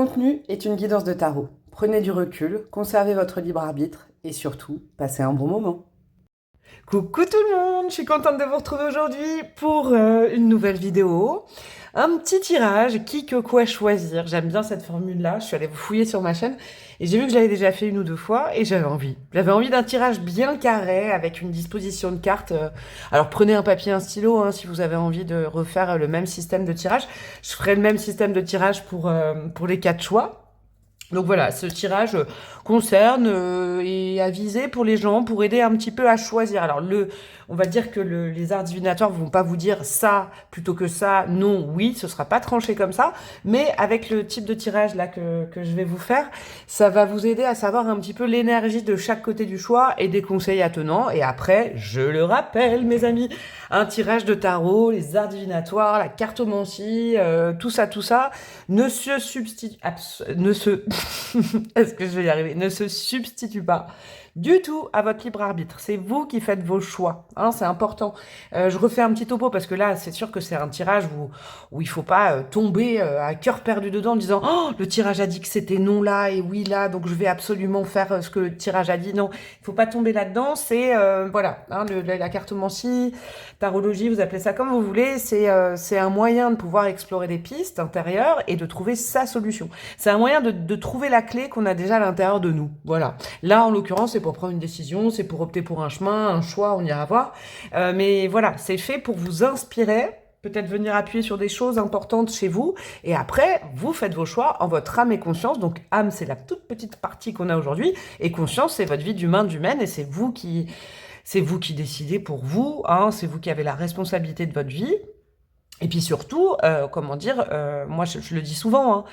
contenu est une guidance de tarot. Prenez du recul, conservez votre libre arbitre et surtout, passez un bon moment. Coucou tout le monde, je suis contente de vous retrouver aujourd'hui pour une nouvelle vidéo. Un petit tirage, qui que quoi choisir. J'aime bien cette formule-là, je suis allée vous fouiller sur ma chaîne et j'ai vu que je l'avais déjà fait une ou deux fois et j'avais envie. J'avais envie d'un tirage bien carré avec une disposition de cartes. Alors prenez un papier, un stylo hein, si vous avez envie de refaire le même système de tirage. Je ferai le même système de tirage pour les 4 choix. Donc voilà, ce tirage concerne et a visé pour les gens, pour aider un petit peu à choisir. Alors on va dire que les arts divinatoires vont pas vous dire ça plutôt que ça, non, oui, ce sera pas tranché comme ça, mais avec le type de tirage là que je vais vous faire, ça va vous aider à savoir un petit peu l'énergie de chaque côté du choix et des conseils attenants. Et après, je le rappelle mes amis, un tirage de tarot, les arts divinatoires, la cartomancie, tout ça, ne se substitue, est-ce que je vais y arriver, ne se substitue pas du tout à votre libre arbitre. C'est vous qui faites vos choix, hein, c'est important. Je refais un petit topo parce que là, c'est sûr que c'est un tirage où il faut pas tomber à cœur perdu dedans en disant « Oh, le tirage a dit que c'était non là et oui là, donc je vais absolument faire ce que le tirage a dit. » Non, il faut pas tomber là-dedans. C'est, voilà, hein, la cartomancie, tarologie, vous appelez ça comme vous voulez. C'est un moyen de pouvoir explorer des pistes intérieures et de trouver sa solution. C'est un moyen de trouver la clé qu'on a déjà à l'intérieur de nous. Voilà. Là, en l'occurrence, c'est pour prendre une décision, c'est pour opter pour un chemin, un choix, on ira voir. Mais voilà, c'est fait pour vous inspirer, peut-être venir appuyer sur des choses importantes chez vous. Et après, vous faites vos choix en votre âme et conscience. Donc, âme, c'est la toute petite partie qu'on a aujourd'hui. Et conscience, c'est votre vie d'humain, d'humaine. Et c'est vous qui décidez pour vous. Hein, c'est vous qui avez la responsabilité de votre vie. Et puis surtout, moi je le dis souvent,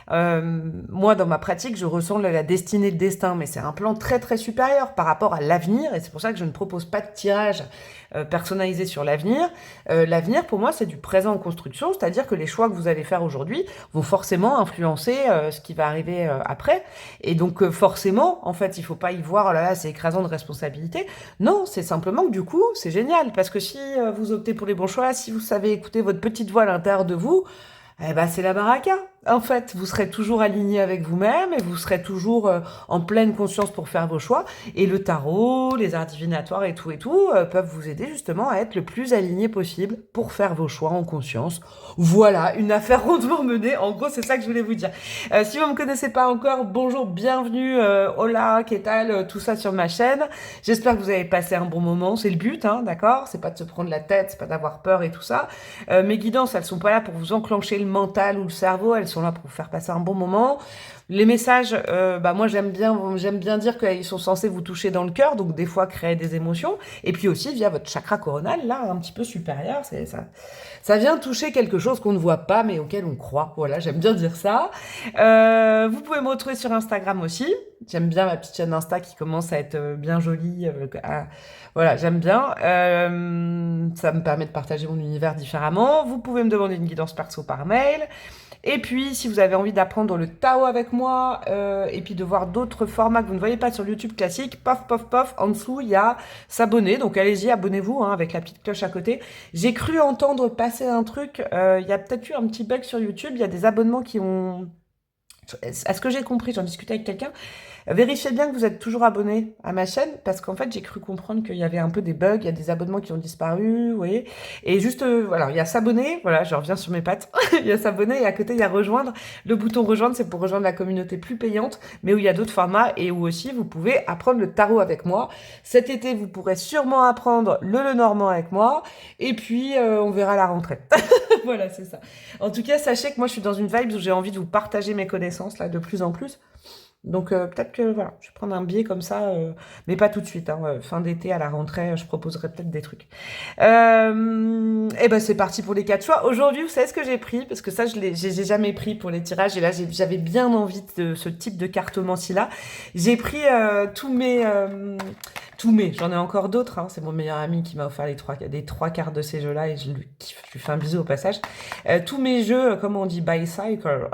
hein, moi dans ma pratique je ressens la destinée, le destin, mais c'est un plan très très supérieur par rapport à l'avenir, et c'est pour ça que je ne propose pas de tirage personnalisé sur l'avenir. L'avenir pour moi c'est du présent en construction, c'est-à-dire que les choix que vous allez faire aujourd'hui vont forcément influencer ce qui va arriver après, et donc forcément, en fait il faut pas y voir, oh là là c'est écrasant de responsabilité, non, c'est simplement que du coup c'est génial, parce que si vous optez pour les bons choix, si vous savez écouter votre petite voix à l'intérieur de vous, eh ben c'est la baraka. En fait, vous serez toujours aligné avec vous-même et vous serez toujours en pleine conscience pour faire vos choix. Et le tarot, les arts divinatoires et tout peuvent vous aider justement à être le plus aligné possible pour faire vos choix en conscience. Voilà, une affaire rondement menée. En gros, c'est ça que je voulais vous dire. Si vous me connaissez pas encore, bonjour, bienvenue, hola, qu'est-ce que tout ça sur ma chaîne. J'espère que vous avez passé un bon moment. C'est le but, hein, d'accord? C'est pas de se prendre la tête, c'est pas d'avoir peur et tout ça. Mes guidances, elles sont pas là pour vous enclencher le mental ou le cerveau. Elles sont là pour vous faire passer un bon moment. Les messages, moi j'aime bien dire qu'ils sont censés vous toucher dans le cœur, donc des fois créer des émotions, et puis aussi via votre chakra coronal, là un petit peu supérieur, c'est ça. Ça vient toucher quelque chose qu'on ne voit pas, mais auquel on croit. Voilà, j'aime bien dire ça. Vous pouvez me retrouver sur Instagram aussi. J'aime bien ma petite chaîne Insta qui commence à être bien jolie. Voilà, j'aime bien. Ça me permet de partager mon univers différemment. Vous pouvez me demander une guidance perso par mail. Et puis, si vous avez envie d'apprendre le Tao avec moi, et puis de voir d'autres formats que vous ne voyez pas sur YouTube classique, pof, en dessous, il y a s'abonner. Donc, allez-y, abonnez-vous, hein, avec la petite cloche à côté. J'ai cru entendre passer un truc, il y a peut-être eu un petit bug sur YouTube, il y a des abonnements qui ont... À ce que j'ai compris, j'en discutais avec quelqu'un, vérifiez bien que vous êtes toujours abonné à ma chaîne, parce qu'en fait, j'ai cru comprendre qu'il y avait un peu des bugs, il y a des abonnements qui ont disparu, vous voyez. Et juste, voilà, il y a s'abonner, voilà, je reviens sur mes pattes, il y a s'abonner, et à côté, il y a rejoindre. Le bouton rejoindre, c'est pour rejoindre la communauté plus payante, mais où il y a d'autres formats, et où aussi, vous pouvez apprendre le tarot avec moi. Cet été, vous pourrez sûrement apprendre le Lenormand avec moi, et puis, on verra la rentrée. Voilà, c'est ça. En tout cas, sachez que moi, je suis dans une vibe où j'ai envie de vous partager mes connaissances, là, de plus en plus. Donc peut-être que voilà, je vais prendre un billet comme ça, mais pas tout de suite. Hein, fin d'été à la rentrée, je proposerai peut-être des trucs. Et ben c'est parti pour les 4 choix. Aujourd'hui, vous savez ce que j'ai pris, parce que ça j'ai jamais pris pour les tirages, et là j'avais bien envie de ce type de cartomancie là. J'ai pris j'en ai encore d'autres, hein. C'est mon meilleur ami qui m'a offert les trois quarts de ces jeux-là, et je lui kiffe, je lui fais un bisou au passage. Tous mes jeux, comment on dit, bicycle,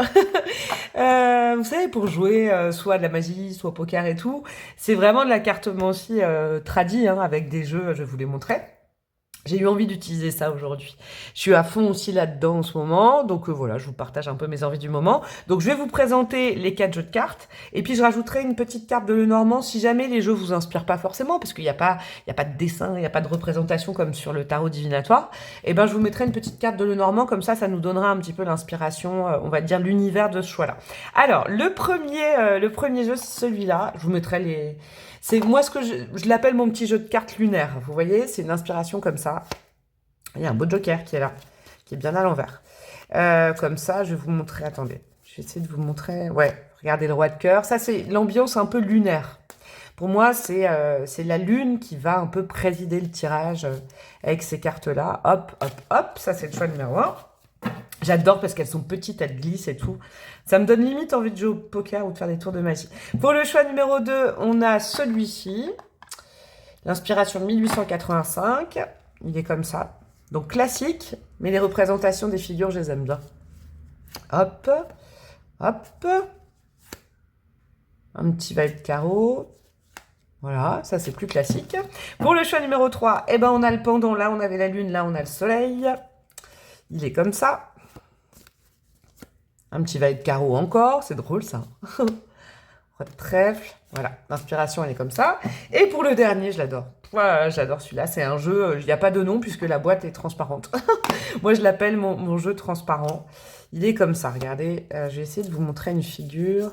vous savez, pour jouer soit de la magie, soit au poker et tout, c'est vraiment de la cartomancie tradie, hein, avec des jeux, je vous les montrer. J'ai eu envie d'utiliser ça aujourd'hui. Je suis à fond aussi là-dedans en ce moment, donc voilà, je vous partage un peu mes envies du moment. Donc je vais vous présenter les 4 jeux de cartes, et puis je rajouterai une petite carte de Lenormand si jamais les jeux vous inspirent pas forcément, parce qu'il n'y a pas, il y a pas de dessin, il n'y a pas de représentation comme sur le tarot divinatoire. Et ben je vous mettrai une petite carte de Lenormand, comme ça nous donnera un petit peu l'inspiration, on va dire l'univers de ce choix-là. Alors le premier jeu c'est celui-là. Je vous mettrai les c'est moi ce que je l'appelle mon petit jeu de cartes lunaire. Vous voyez, c'est une inspiration comme ça. Il y a un beau joker qui est là, qui est bien à l'envers. Comme ça, je vais vous montrer. Attendez, je vais essayer de vous montrer. Ouais, regardez le roi de cœur. Ça, c'est l'ambiance un peu lunaire. Pour moi, c'est la lune qui va un peu présider le tirage avec ces cartes-là. Hop, hop, hop. Ça, c'est le choix numéro 1. J'adore parce qu'elles sont petites, elles glissent et tout. Ça me donne limite envie de jouer au poker ou de faire des tours de magie. Pour le choix numéro 2, on a celui-ci. L'inspiration 1885. Il est comme ça. Donc classique, mais les représentations des figures, je les aime bien. Hop, hop. Un petit valet de carreau. Voilà, ça c'est plus classique. Pour le choix numéro 3, eh ben on a le pendant. Là, on avait la lune, là, on a le soleil. Il est comme ça. Un petit valet de carreau encore, c'est drôle ça. Roi de trèfle, voilà, l'inspiration elle est comme ça. Et pour le dernier, je l'adore. Voilà, j'adore celui-là, c'est un jeu, il n'y a pas de nom puisque la boîte est transparente. Moi je l'appelle mon jeu transparent. Il est comme ça, regardez, je vais essayer de vous montrer une figure.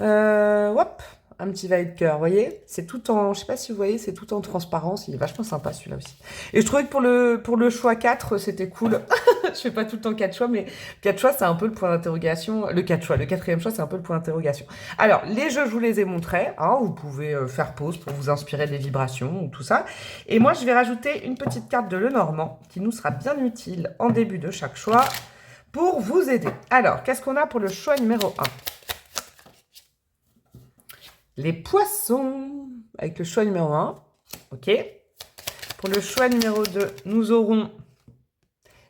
Hop, un petit valet de cœur, vous voyez? C'est tout en, je sais pas si vous voyez, c'est tout en transparence, il est vachement sympa celui-là aussi. Et je trouvais que pour le choix 4, c'était cool. Je fais pas tout le temps 4 choix, mais 4 choix, c'est un peu le point d'interrogation. Le 4 choix, le quatrième choix, c'est un peu le point d'interrogation. Alors, les jeux, je vous les ai montrés. Hein, vous pouvez faire pause pour vous inspirer des vibrations ou tout ça. Et moi, je vais rajouter une petite carte de Lenormand qui nous sera bien utile en début de chaque choix pour vous aider. Alors, qu'est-ce qu'on a pour le choix numéro 1? Les poissons, avec le choix numéro 1. OK. Pour le choix numéro 2, nous aurons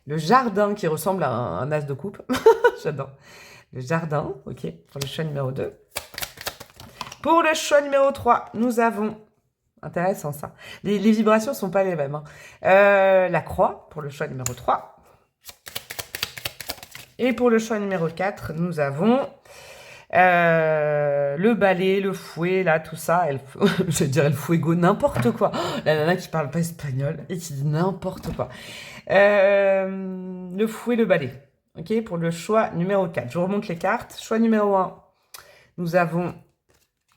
le jardin qui ressemble à un as de coupe. J'adore. Le jardin, OK, pour le choix numéro 2. Pour le choix numéro 3, nous avons... Intéressant ça. Les vibrations ne sont pas les mêmes. Hein. La croix, pour le choix numéro 3. Et pour le choix numéro 4, nous avons... le balai, le fouet, là, tout ça, je dirais le fuego, n'importe quoi. Oh, la nana qui parle pas espagnol et qui dit n'importe quoi. Le fouet, le balai. Ok, pour le choix numéro 4. Je vous remonte les cartes. Choix numéro 1, nous avons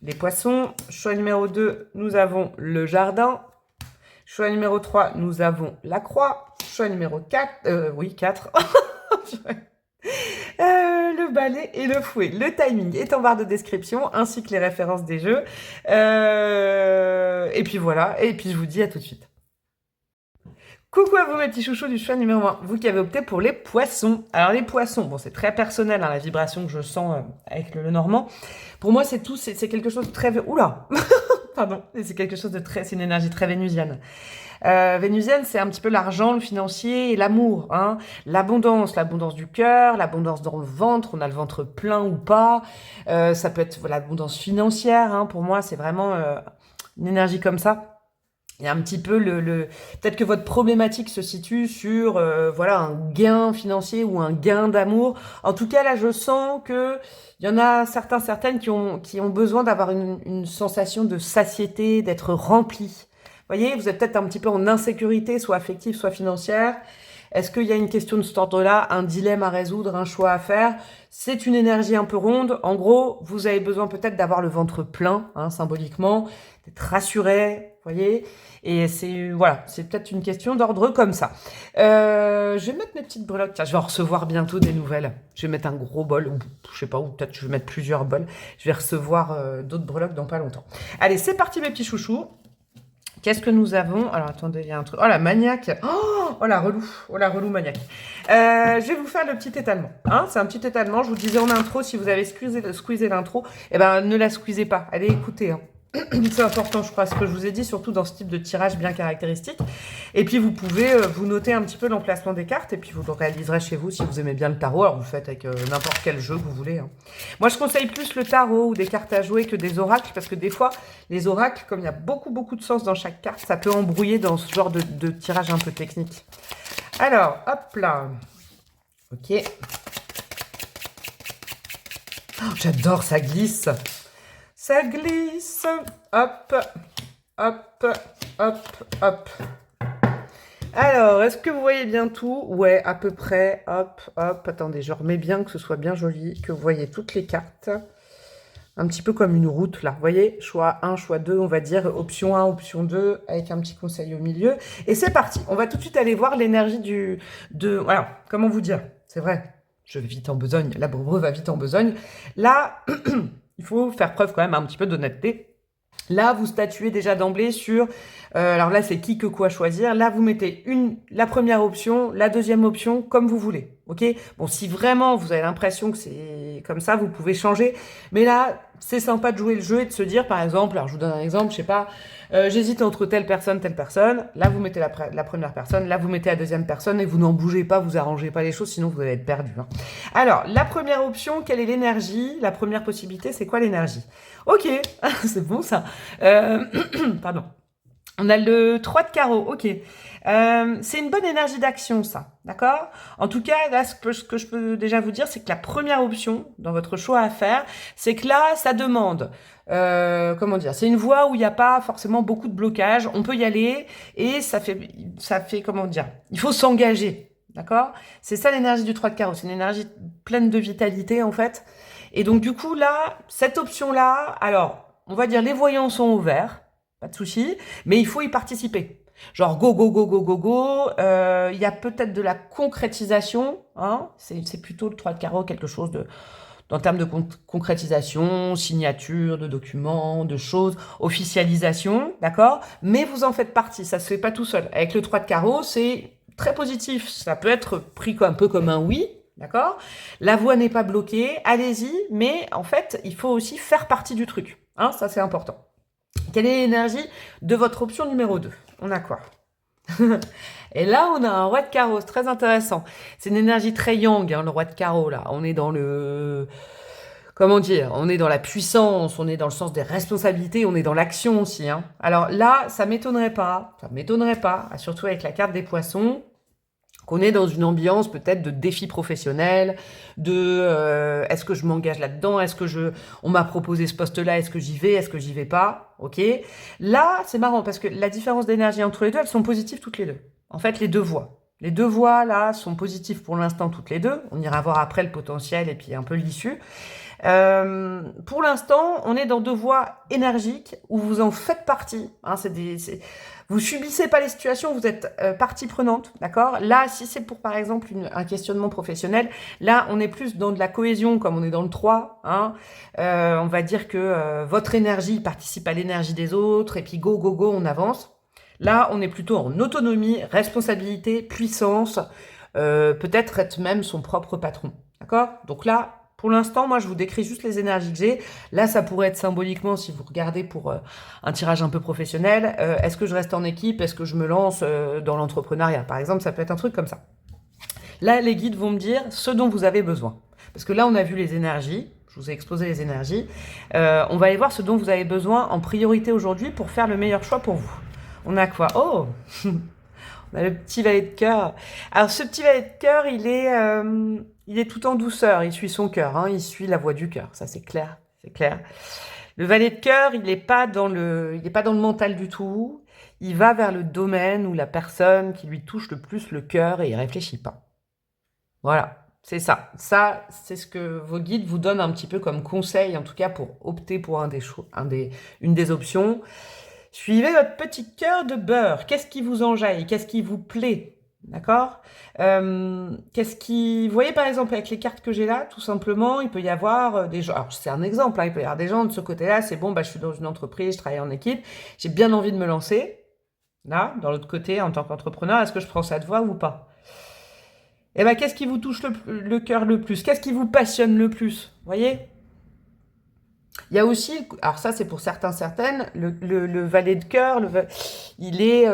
les poissons. Choix numéro 2, nous avons le jardin. Choix numéro 3, nous avons la croix. Choix numéro 4, oui, 4. Le balai et le fouet. Le timing est en barre de description, ainsi que les références des jeux. Et puis voilà, et puis je vous dis à tout de suite. Coucou à vous mes petits chouchous du choix numéro 1, vous qui avez opté pour les poissons. Alors les poissons, bon c'est très personnel, hein, la vibration que je sens avec le Lenormand. Pour moi c'est tout, c'est quelque chose de très... Oula pardon, c'est quelque chose de très... C'est une énergie très vénusienne. Vénusienne, c'est un petit peu l'argent, le financier et l'amour. Hein. L'abondance du cœur, l'abondance dans le ventre, on a le ventre plein ou pas. Ça peut être l'abondance financière. Hein. Pour moi, c'est vraiment une énergie comme ça. Il y a un petit peu peut-être que votre problématique se situe sur voilà un gain financier ou un gain d'amour. En tout cas, là, je sens que il y en a certaines qui ont besoin d'avoir une sensation de satiété, d'être remplis. Vous voyez, vous êtes peut-être un petit peu en insécurité, soit affective, soit financière. Est-ce qu'il y a une question de cet ordre-là, un dilemme à résoudre, un choix à faire? C'est une énergie un peu ronde. En gros, vous avez besoin peut-être d'avoir le ventre plein, hein, symboliquement, d'être rassuré, vous voyez. Et c'est voilà, c'est peut-être une question d'ordre comme ça. Je vais mettre mes petites breloques. Tiens, je vais en recevoir bientôt des nouvelles. Je vais mettre un gros bol, ou je sais pas, ou peut-être je vais mettre plusieurs bols. Je vais recevoir d'autres breloques dans pas longtemps. Allez, c'est parti mes petits chouchous. Qu'est-ce que nous avons? Alors, attendez, il y a un truc. Oh, la maniaque. Oh, la relou. Oh, la relou maniaque. Je vais vous faire le petit étalement. Hein, c'est un petit étalement. Je vous disais en intro, si vous avez squeezé l'intro, eh ben, ne la squeezez pas. Allez écouter. Hein. C'est important, je crois, ce que je vous ai dit, surtout dans ce type de tirage bien caractéristique. Et puis, vous pouvez vous noter un petit peu l'emplacement des cartes, et puis vous le réaliserez chez vous si vous aimez bien le tarot. Alors, vous le faites avec n'importe quel jeu que vous voulez. Hein. Moi, je conseille plus le tarot ou des cartes à jouer que des oracles, parce que des fois, les oracles, comme il y a beaucoup de sens dans chaque carte, ça peut embrouiller dans ce genre de tirage un peu technique. Alors, hop là. Ok. Oh, j'adore, ça glisse. Ça glisse. Hop, hop, hop, hop. Alors, est-ce que vous voyez bien tout? Ouais, à peu près. Hop, hop. Attendez, je remets bien que ce soit bien joli, que vous voyez toutes les cartes. Un petit peu comme une route, là. Vous voyez, choix 1, choix 2, on va dire option 1, option 2, avec un petit conseil au milieu. Et c'est parti. On va tout de suite aller voir l'énergie Alors, comment vous dire? C'est vrai, je vais vite en besogne. La Bourbre va vite en besogne. Là... Il faut faire preuve quand même un petit peu d'honnêteté. Là, vous statuez déjà d'emblée sur... alors là, c'est qui que quoi choisir. Là, vous mettez la première option, la deuxième option, comme vous voulez. Ok? Bon, si vraiment vous avez l'impression que c'est comme ça, vous pouvez changer. Mais là, c'est sympa de jouer le jeu et de se dire, par exemple, alors je vous donne un exemple, je sais pas, j'hésite entre telle personne. Là, vous mettez la première personne, là, vous mettez la deuxième personne et vous n'en bougez pas, vous arrangez pas les choses, sinon vous allez être perdu. Hein. Alors, la première option, quelle est l'énergie? La première possibilité, c'est quoi l'énergie? Ok, c'est bon ça. Pardon. On a le 3 de carreau, ok. C'est une bonne énergie d'action, ça, d'accord? En tout cas, là, ce que je peux déjà vous dire, c'est que la première option dans votre choix à faire, c'est que là, ça demande, comment dire, c'est une voie où il n'y a pas forcément beaucoup de blocage, on peut y aller, et ça fait, comment dire, il faut s'engager, d'accord? C'est ça l'énergie du 3 de carreau, c'est une énergie pleine de vitalité, en fait. Et donc, du coup, là, cette option-là, alors, on va dire, les voyants sont ouverts, pas de souci, mais il faut y participer. Genre go, go, go, go, go, go. Il y a peut-être de la concrétisation. Hein, c'est plutôt le 3 de carreau, quelque chose en termes de concrétisation, signature, de documents, de choses, officialisation, d'accord? Mais vous en faites partie, ça se fait pas tout seul. Avec le 3 de carreau, c'est très positif. Ça peut être pris un peu comme un oui, d'accord? La voie n'est pas bloquée, allez-y, mais en fait, il faut aussi faire partie du truc. Hein, ça, c'est important. Quelle est l'énergie de votre option numéro 2? On a quoi? Et là, on a un roi de carreau, c'est très intéressant. C'est une énergie très yang, hein, le roi de carreau, là. On est dans le... Comment dire? On est dans la puissance, on est dans le sens des responsabilités, on est dans l'action aussi. Hein. Alors là, ça m'étonnerait pas, surtout avec la carte des poissons, qu'on est dans une ambiance peut-être de défi professionnel, est-ce que je m'engage là-dedans, on m'a proposé ce poste-là, est-ce que j'y vais pas, ok. Là, c'est marrant parce que la différence d'énergie entre les deux, elles sont positives toutes les deux. En fait, les deux voix là sont positives pour l'instant toutes les deux. On ira voir après le potentiel et puis un peu l'issue. Pour l'instant, on est dans deux voies énergiques où vous en faites partie. Hein, vous subissez pas les situations, vous êtes partie prenante, d'accord? Là, si c'est pour, par exemple, un questionnement professionnel, là, on est plus dans de la cohésion, comme on est dans le 3. Hein, on va dire que votre énergie participe à l'énergie des autres, et puis go, go, go, on avance. Là, on est plutôt en autonomie, responsabilité, puissance, peut-être être même son propre patron, d'accord? Donc là, pour l'instant, moi, je vous décris juste les énergies que j'ai. Là, ça pourrait être symboliquement, si vous regardez pour un tirage un peu professionnel, est-ce que je reste en équipe? Est-ce que je me lance dans l'entrepreneuriat? Par exemple, ça peut être un truc comme ça. Là, les guides vont me dire ce dont vous avez besoin. Parce que là, on a vu les énergies. Je vous ai exposé les énergies. On va aller voir ce dont vous avez besoin en priorité aujourd'hui pour faire le meilleur choix pour vous. On a quoi? Oh on a le petit valet de cœur. Alors, ce petit valet de cœur, il est tout en douceur, il suit son cœur, hein, il suit la voix du cœur, ça c'est clair, c'est clair. Le valet de cœur, il n'est pas dans le mental du tout, il va vers le domaine ou la personne qui lui touche le plus le cœur et il réfléchit pas. Voilà, c'est ça. Ça, c'est ce que vos guides vous donnent un petit peu comme conseil, en tout cas pour opter pour une des options. Suivez votre petit cœur de beurre. Qu'est-ce qui vous enjaille? Qu'est-ce qui vous plaît? D'accord? Vous voyez par exemple avec les cartes que j'ai là, tout simplement, il peut y avoir des gens. Alors c'est un exemple, hein, il peut y avoir des gens de ce côté-là. C'est bon, je suis dans une entreprise, je travaille en équipe, j'ai bien envie de me lancer. Là, dans l'autre côté, en tant qu'entrepreneur, est-ce que je prends cette voie ou pas? Eh ben, qu'est-ce qui vous touche le cœur le plus? Qu'est-ce qui vous passionne le plus? Vous voyez? Il y a aussi, alors ça c'est pour certains, certaines, le valet de cœur, il est,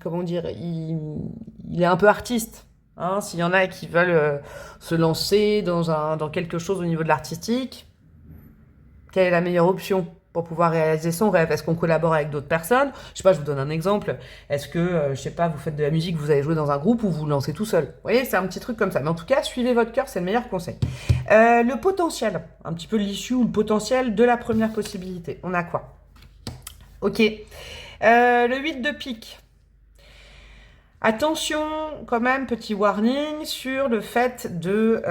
comment dire, il est un peu artiste. Hein, s'il y en a qui veulent se lancer dans quelque chose au niveau de l'artistique, quelle est la meilleure option pour pouvoir réaliser son rêve? Est-ce qu'on collabore avec d'autres personnes? Je sais pas, je vous donne un exemple. Est-ce que, je sais pas, vous faites de la musique, vous allez jouer dans un groupe ou vous vous lancez tout seul? Vous voyez, c'est un petit truc comme ça. Mais en tout cas, suivez votre cœur, c'est le meilleur conseil. Le potentiel, un petit peu l'issue ou le potentiel de la première possibilité. On a quoi? Ok. Le 8 de pique. Attention, quand même, petit warning sur le fait de,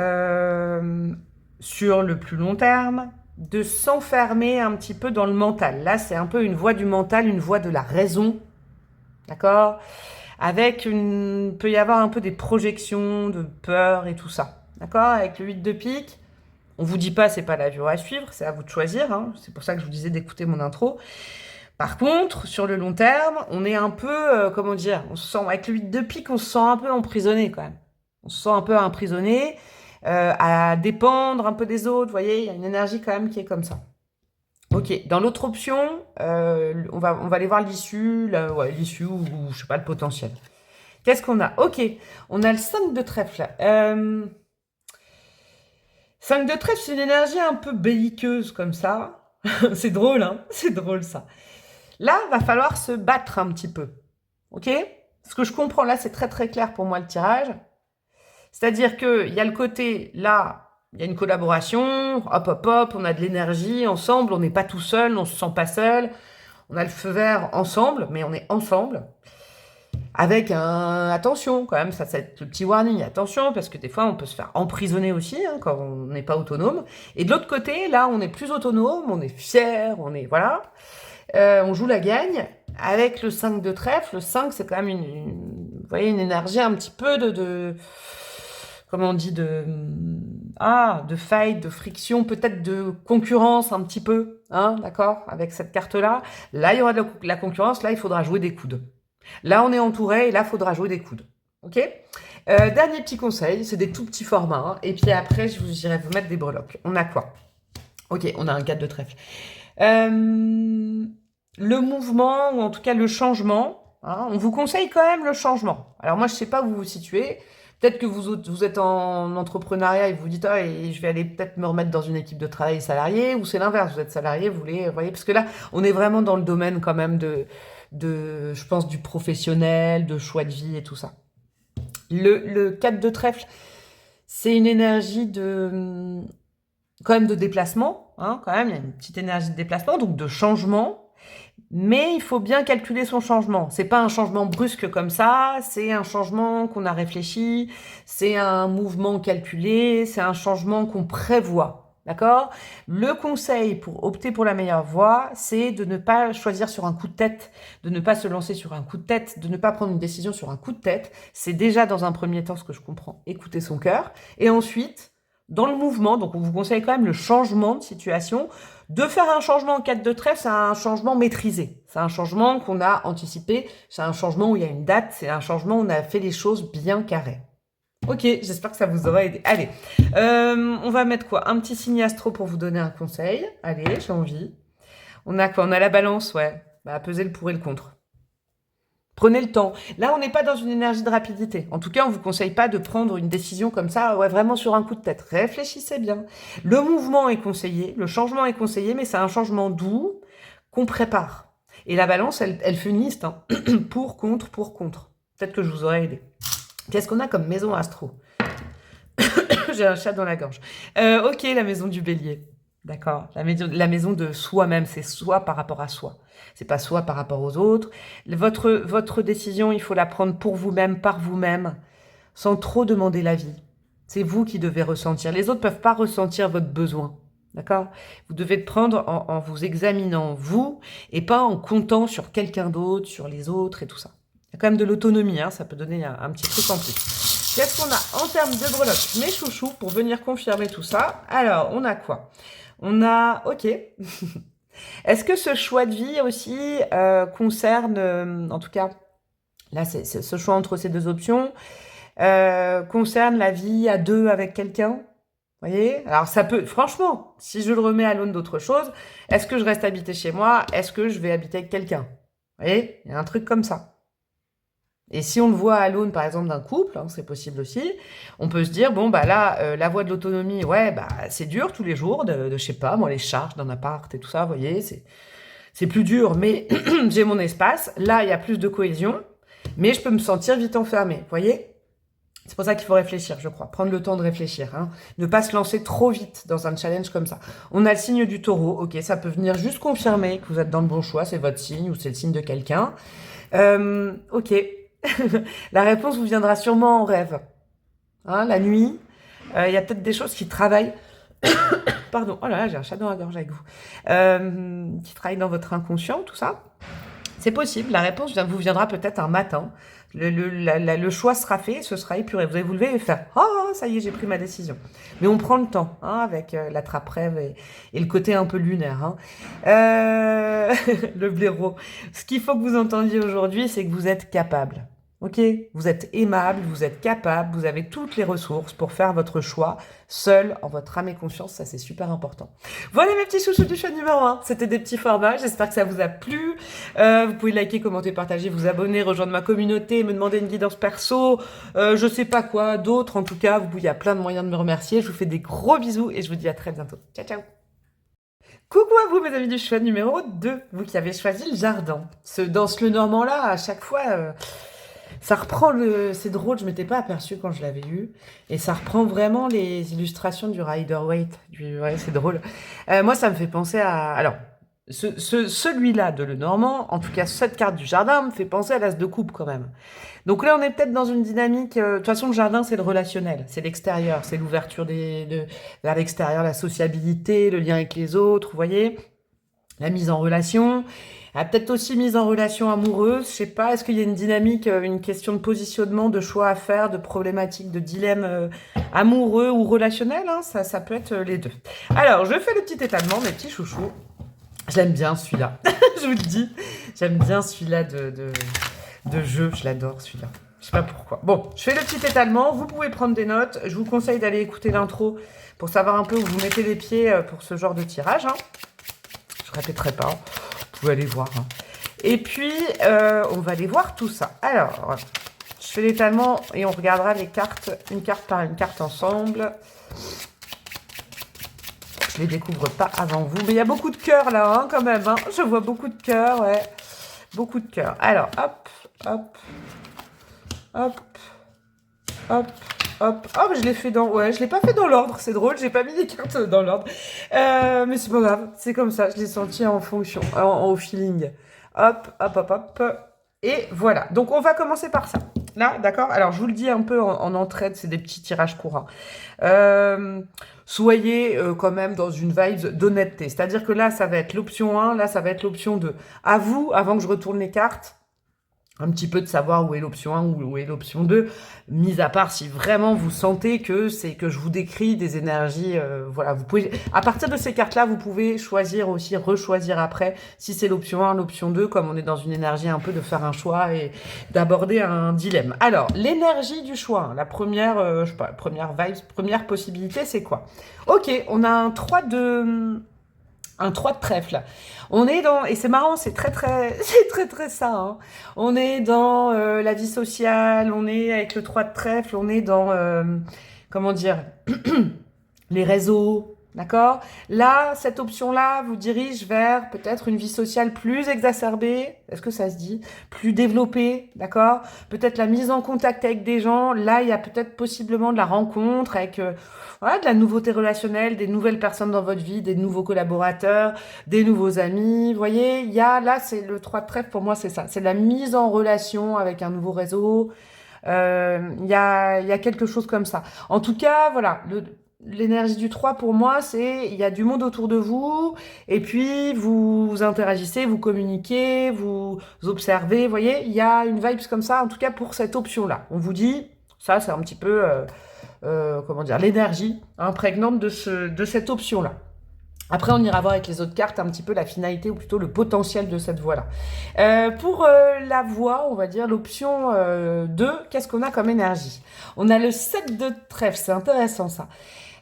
sur le plus long terme, de s'enfermer un petit peu dans le mental. Là, c'est un peu une voie du mental, une voie de la raison, d'accord? Avec une, peut y avoir un peu des projections de peur et tout ça, d'accord? Avec le 8 de pique, on vous dit pas c'est pas la voie à suivre, c'est à vous de choisir, hein. C'est pour ça que je vous disais d'écouter mon intro. Par contre, sur le long terme, on est un peu, comment dire, on se sent, avec le 8 de pique, on se sent un peu emprisonné quand même. On se sent un peu emprisonné, à dépendre un peu des autres, vous voyez, il y a une énergie quand même qui est comme ça. Ok, dans l'autre option, on va aller voir l'issue, ouais, l'issue ou je sais pas, le potentiel. Qu'est-ce qu'on a? Ok, on a le 5 de trèfle. 5 de trèfle, c'est une énergie un peu belliqueuse comme ça. C'est drôle, hein? C'est drôle ça. Là, va falloir se battre un petit peu. Ok? Ce que je comprends là, c'est très très clair pour moi le tirage. C'est-à-dire qu'il y a le côté, là, il y a une collaboration, hop hop hop, on a de l'énergie ensemble, on n'est pas tout seul, on se sent pas seul. On a le feu vert ensemble, mais on est ensemble. Avec un attention quand même, ça c'est le petit warning, attention, parce que des fois on peut se faire emprisonner aussi hein, quand on n'est pas autonome. Et de l'autre côté, là on est plus autonome, on est fier, on est voilà. On joue la gagne avec le 5 de trèfle. Le 5, c'est quand même vous voyez, une énergie un petit peu comment on dit, de fight, de friction, peut-être de concurrence un petit peu, hein, d'accord, avec cette carte-là. Là, il y aura de la concurrence, là, il faudra jouer des coudes. Là, on est entouré et là, il faudra jouer des coudes. Ok? Dernier petit conseil, c'est des tout petits formats. Hein, et puis après, je vous irai vous mettre des breloques. On a quoi? Ok, on a un 4 de trèfle. Le mouvement, ou en tout cas le changement, hein, on vous conseille quand même le changement. Alors moi, je sais pas où vous vous situez. Peut-être que vous êtes en entrepreneuriat et vous dites, ah, et je vais aller peut-être me remettre dans une équipe de travail salarié, ou c'est l'inverse, vous êtes salarié, vous voyez, parce que là, on est vraiment dans le domaine quand même je pense, du professionnel, de choix de vie et tout ça. Le 4 de trèfle, c'est une énergie quand même de déplacement, hein, quand même, il y a une petite énergie de déplacement, donc de changement. Mais il faut bien calculer son changement. C'est pas un changement brusque comme ça, c'est un changement qu'on a réfléchi, c'est un mouvement calculé, c'est un changement qu'on prévoit. D'accord? Le conseil pour opter pour la meilleure voie, c'est de ne pas choisir sur un coup de tête, de ne pas se lancer sur un coup de tête, de ne pas prendre une décision sur un coup de tête. C'est déjà dans un premier temps ce que je comprends, écouter son cœur. Et ensuite, dans le mouvement, donc on vous conseille quand même le changement de situation. De faire un changement en 4 de trèfle, c'est un changement maîtrisé. C'est un changement qu'on a anticipé. C'est un changement où il y a une date. C'est un changement où on a fait les choses bien carrées. Ok, j'espère que ça vous aura aidé. Allez, on va mettre quoi? Un petit signe astro pour vous donner un conseil. Allez, j'ai envie. On a quoi? On a la balance, ouais. Bah, peser le pour et le contre. Prenez le temps. Là, on n'est pas dans une énergie de rapidité. En tout cas, on vous conseille pas de prendre une décision comme ça, ouais, vraiment sur un coup de tête. Réfléchissez bien. Le mouvement est conseillé, le changement est conseillé, mais c'est un changement doux qu'on prépare. Et la balance, elle fait une liste, hein. Pour, contre, pour, contre. Peut-être que je vous aurais aidé. Qu'est-ce qu'on a comme maison astro? J'ai un chat dans la gorge. Ok, la maison du bélier. D'accord. La maison de soi-même, c'est soi par rapport à soi. C'est pas soi par rapport aux autres. Votre décision, il faut la prendre pour vous-même, par vous-même, sans trop demander l'avis. C'est vous qui devez ressentir. Les autres peuvent pas ressentir votre besoin. D'accord? Vous devez le prendre en vous examinant vous et pas en comptant sur quelqu'un d'autre, sur les autres et tout ça. Il y a quand même de l'autonomie, hein, ça peut donner un petit truc en plus. Qu'est-ce qu'on a en termes de breloques, mes chouchous, pour venir confirmer tout ça? Alors, on a quoi? On a... Ok. Est-ce que ce choix de vie aussi concerne, en tout cas, là, c'est ce choix entre ces deux options, concerne la vie à deux avec quelqu'un? Voyez? Alors ça peut, franchement, si je le remets à l'aune d'autre chose, est-ce que je reste habiter chez moi? Est-ce que je vais habiter avec quelqu'un? Vous voyez? Il y a un truc comme ça. Et si on le voit à l'aune, par exemple, d'un couple, hein, c'est possible aussi, on peut se dire, bon, bah là, la voie de l'autonomie, ouais, bah c'est dur tous les jours, je sais pas, moi, les charges d'un appart et tout ça, vous voyez, c'est plus dur, mais j'ai mon espace. Là, il y a plus de cohésion, mais je peux me sentir vite enfermée, vous voyez? C'est pour ça qu'il faut réfléchir, je crois. Prendre le temps de réfléchir. Hein. Ne pas se lancer trop vite dans un challenge comme ça. On a le signe du taureau. Ok, ça peut venir juste confirmer que vous êtes dans le bon choix. C'est votre signe ou c'est le signe de quelqu'un. Ok. La réponse vous viendra sûrement en rêve. Hein, la nuit, il y a peut-être des choses qui travaillent. Pardon. Oh là là, j'ai un chat dans la gorge avec vous. Qui travaillent dans votre inconscient, tout ça. C'est possible, la réponse vous viendra peut-être un matin. Le choix sera fait, ce sera épuré. Vous allez vous lever et faire « Ah, ça y est, j'ai pris ma décision ». Mais on prend le temps, hein, avec l'attrape-rêve et le côté un peu lunaire. Hein. Le blaireau. Ce qu'il faut que vous entendiez aujourd'hui, c'est que vous êtes capable. Ok, vous êtes aimable, vous êtes capable, vous avez toutes les ressources pour faire votre choix seul, en votre âme et conscience, ça c'est super important. Voilà mes petits chouchous du choix numéro 1, c'était des petits formats, j'espère que ça vous a plu. Vous pouvez liker, commenter, partager, vous abonner, rejoindre ma communauté, me demander une guidance perso, je sais pas quoi d'autre, en tout cas, il y a plein de moyens de me remercier. Je vous fais des gros bisous et je vous dis à très bientôt. Ciao, ciao. Coucou à vous mes amis du choix numéro 2, vous qui avez choisi le jardin. Dans ce Lenormand-là, à chaque fois... ça reprend c'est drôle, je m'étais pas aperçue quand je l'avais eu. Et ça reprend vraiment les illustrations du Rider-Waite. Ouais, c'est drôle. Moi, ça me fait penser à... Alors, celui-là de Lenormand, en tout cas, cette carte du jardin, me fait penser à l'as de coupe quand même. Donc là, on est peut-être dans une dynamique... de toute façon, le jardin, c'est le relationnel. C'est l'extérieur. C'est l'ouverture vers l'extérieur, la sociabilité, le lien avec les autres, vous voyez, la mise en relation... peut-être aussi mise en relation amoureuse, je sais pas, est-ce qu'il y a une dynamique, une question de positionnement, de choix à faire, de problématiques, de dilemme amoureux ou relationnel, hein, ça peut être les deux. Alors, je fais le petit étalement, mes petits chouchous. Je l'aime bien celui-là, je vous le dis, j'aime bien celui-là de jeu, je l'adore celui-là. Je sais pas pourquoi. Bon, je fais le petit étalement, vous pouvez prendre des notes, je vous conseille d'aller écouter l'intro pour savoir un peu où vous mettez les pieds pour ce genre de tirage. Hein. Je répéterai pas. Vous pouvez aller voir. Hein. Et puis, on va aller voir tout ça. Alors, je fais l'étalement et on regardera les cartes, une carte par une carte ensemble. Je les découvre pas avant vous. Mais il y a beaucoup de cœurs là, hein, quand même. Hein. Je vois beaucoup de cœurs, ouais. Beaucoup de cœurs. Alors, hop, hop, hop, hop. Hop, hop, je l'ai fait dans... Ouais, je l'ai pas fait dans l'ordre, c'est drôle, j'ai pas mis les cartes dans l'ordre. Mais c'est pas grave, c'est comme ça, je l'ai senti en fonction, au feeling. Hop, hop, hop, hop. Et voilà, donc on va commencer par ça. Là, d'accord? Alors, je vous le dis un peu en entraide, c'est des petits tirages courants. Soyez quand même dans une vibe d'honnêteté. C'est-à-dire que là, ça va être l'option 1, là, ça va être l'option 2. À vous, avant que je retourne les cartes, un petit peu de savoir où est l'option 1 ou où est l'option 2, mis à part si vraiment vous sentez que c'est que je vous décris des énergies, voilà, vous pouvez, à partir de ces cartes-là, vous pouvez choisir aussi, rechoisir après, si c'est l'option 1, l'option 2, comme on est dans une énergie un peu de faire un choix et d'aborder un dilemme. Alors, l'énergie du choix, hein, la première, je sais pas, première vibe, première possibilité, c'est quoi? Ok, on a un 3 de trèfle. On est dans, et c'est marrant, c'est très ça. Hein. On est dans la vie sociale, on est avec le 3 de trèfle, on est dans, comment dire, les réseaux, d'accord? Là, cette option-là vous dirige vers peut-être une vie sociale plus exacerbée, est-ce que ça se dit? Plus développée, d'accord? Peut-être la mise en contact avec des gens, là, il y a peut-être possiblement de la rencontre avec... voilà, de la nouveauté relationnelle, des nouvelles personnes dans votre vie, des nouveaux collaborateurs, des nouveaux amis. Vous voyez, il y a là, c'est le 3 de trèfle, pour moi, c'est ça. C'est la mise en relation avec un nouveau réseau. Il y a quelque chose comme ça. En tout cas, voilà, l'énergie du 3, pour moi, c'est il y a du monde autour de vous, et puis vous interagissez, vous communiquez, vous observez. Vous voyez, il y a une vibe comme ça, en tout cas pour cette option-là. On vous dit, ça, c'est un petit peu... comment dire, l'énergie imprégnante de cette option-là. Après, on ira voir avec les autres cartes un petit peu la finalité ou plutôt le potentiel de cette voie-là. Pour la voie, on va dire l'option 2, qu'est-ce qu'on a comme énergie? On a le 7 de trèfle, c'est intéressant ça.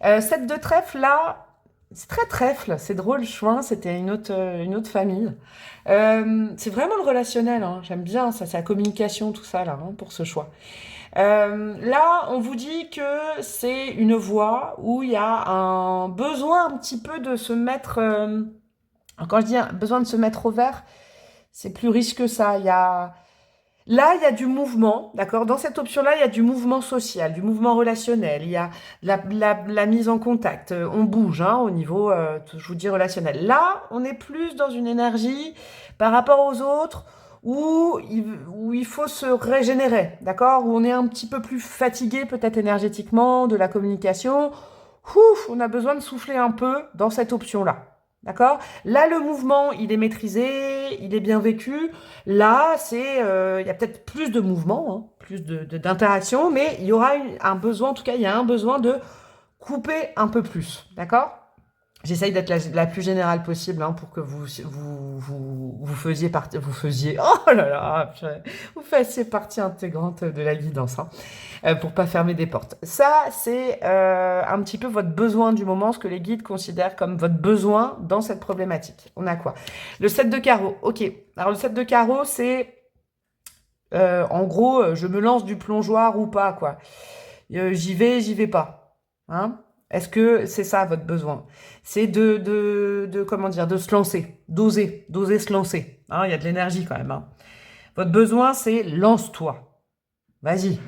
Cette de trèfle, là, c'est très trèfle, c'est drôle, chouin, c'était une autre famille. C'est vraiment le relationnel, hein, j'aime bien ça, c'est la communication, tout ça, là, hein, pour ce choix. Là, on vous dit que c'est une voie où il y a un besoin un petit peu de se mettre... quand je dis un besoin de se mettre au vert, c'est plus riche que ça. Là, il y a du mouvement, d'accord? Dans cette option-là, il y a du mouvement social, du mouvement relationnel, il y a la mise en contact. On bouge hein, au niveau, je vous dis, relationnel. Là, on est plus dans une énergie par rapport aux autres où il faut se régénérer, d'accord? Où on est un petit peu plus fatigué peut-être énergétiquement de la communication. Ouf, on a besoin de souffler un peu dans cette option-là. D'accord? Là, le mouvement, il est maîtrisé, il est bien vécu. Là, il y a peut-être plus de mouvement, hein, plus d'interaction, mais il y aura un besoin, en tout cas, il y a un besoin de couper un peu plus. D'accord? J'essaye d'être la plus générale possible hein, pour que vous faisiez partie, oh là là, vous fassiez partie intégrante de la guidance, hein, pour pas fermer des portes. Ça, c'est un petit peu votre besoin du moment, ce que les guides considèrent comme votre besoin dans cette problématique. On a quoi? Le 7 de carreau, ok. Alors le 7 de carreau, c'est en gros, je me lance du plongeoir ou pas, quoi. J'y vais pas. Hein? Est-ce que c'est ça votre besoin? C'est comment dire, de se lancer, d'oser se lancer. Hein, il y a de l'énergie quand même. Hein. Votre besoin, c'est lance-toi. Vas-y.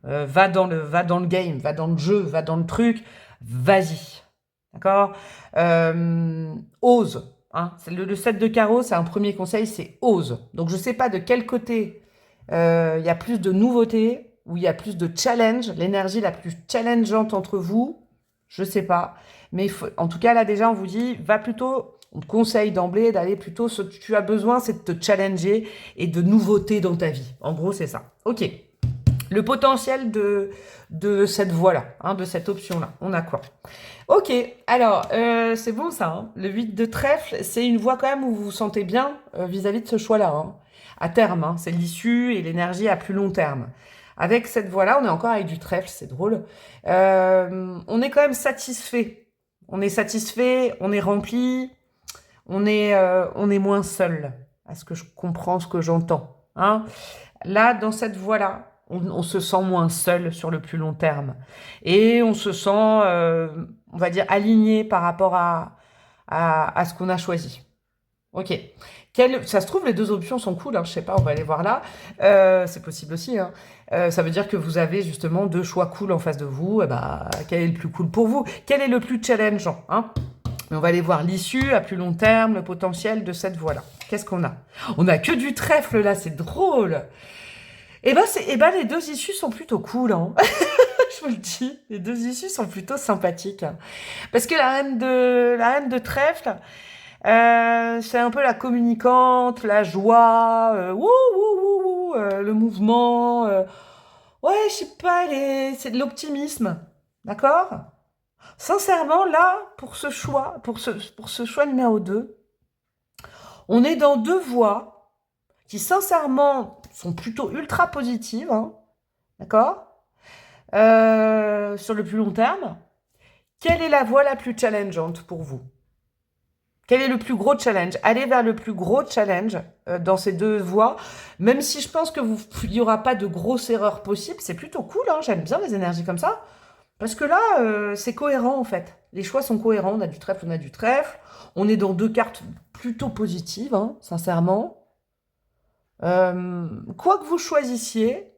Va dans le game, va dans le jeu, va dans le truc. Vas-y. D'accord? Ose. Hein. Le 7 de carreau, c'est un premier conseil, c'est ose. Donc, je ne sais pas de quel côté il y a plus de nouveautés, où il y a plus de challenge, l'énergie la plus challengeante entre vous, je sais pas. Mais en tout cas, là, déjà, on vous dit, va plutôt, on te conseille d'emblée d'aller plutôt, ce que tu as besoin, c'est de te challenger et de nouveautés dans ta vie. En gros, c'est ça. Ok. Le potentiel de cette voie-là, hein, de cette option-là, on a quoi? Ok, alors, c'est bon ça. Hein. Le 8 de trèfle, c'est une voie quand même où vous vous sentez bien vis-à-vis de ce choix-là. Hein. À terme, hein, c'est l'issue et l'énergie à plus long terme. Avec cette voie-là, on est encore avec du trèfle, c'est drôle. On est quand même satisfait. On est satisfait, on est rempli, on est moins seul. Est-ce que je comprends ce que j'entends hein? Là, dans cette voie-là, on se sent moins seul sur le plus long terme. Et on se sent, on va dire, aligné par rapport à ce qu'on a choisi. Ok. Ça se trouve, les deux options sont cool, hein, je sais pas, on va aller voir là. C'est possible aussi. Hein. Ça veut dire que vous avez justement deux choix cool en face de vous. Et bah, quel est le plus cool pour vous? Quel est le plus challengeant hein? Mais on va aller voir l'issue à plus long terme, le potentiel de cette voie-là. Qu'est-ce qu'on a? On a que du trèfle là, c'est drôle. Les deux issues sont plutôt cool. Hein. Je vous le dis, les deux issues sont plutôt sympathiques. Hein. Parce que la reine de trèfle, c'est un peu la communicante, la joie, le mouvement. Ouais, je sais pas, c'est de l'optimisme. D'accord? Sincèrement, là, pour ce choix numéro 2, on est dans deux voies qui, sincèrement, sont plutôt ultra positives. Hein, d'accord? Sur le plus long terme. Quelle est la voie la plus challengeante pour vous? Quel est le plus gros challenge? Allez vers le plus gros challenge dans ces deux voies. Même si je pense que il n'y aura pas de grosse erreur possible, c'est plutôt cool. Hein, j'aime bien les énergies comme ça. Parce que là, c'est cohérent en fait. Les choix sont cohérents. On a du trèfle, on a du trèfle. On est dans deux cartes plutôt positives, hein, sincèrement. Quoi que vous choisissiez,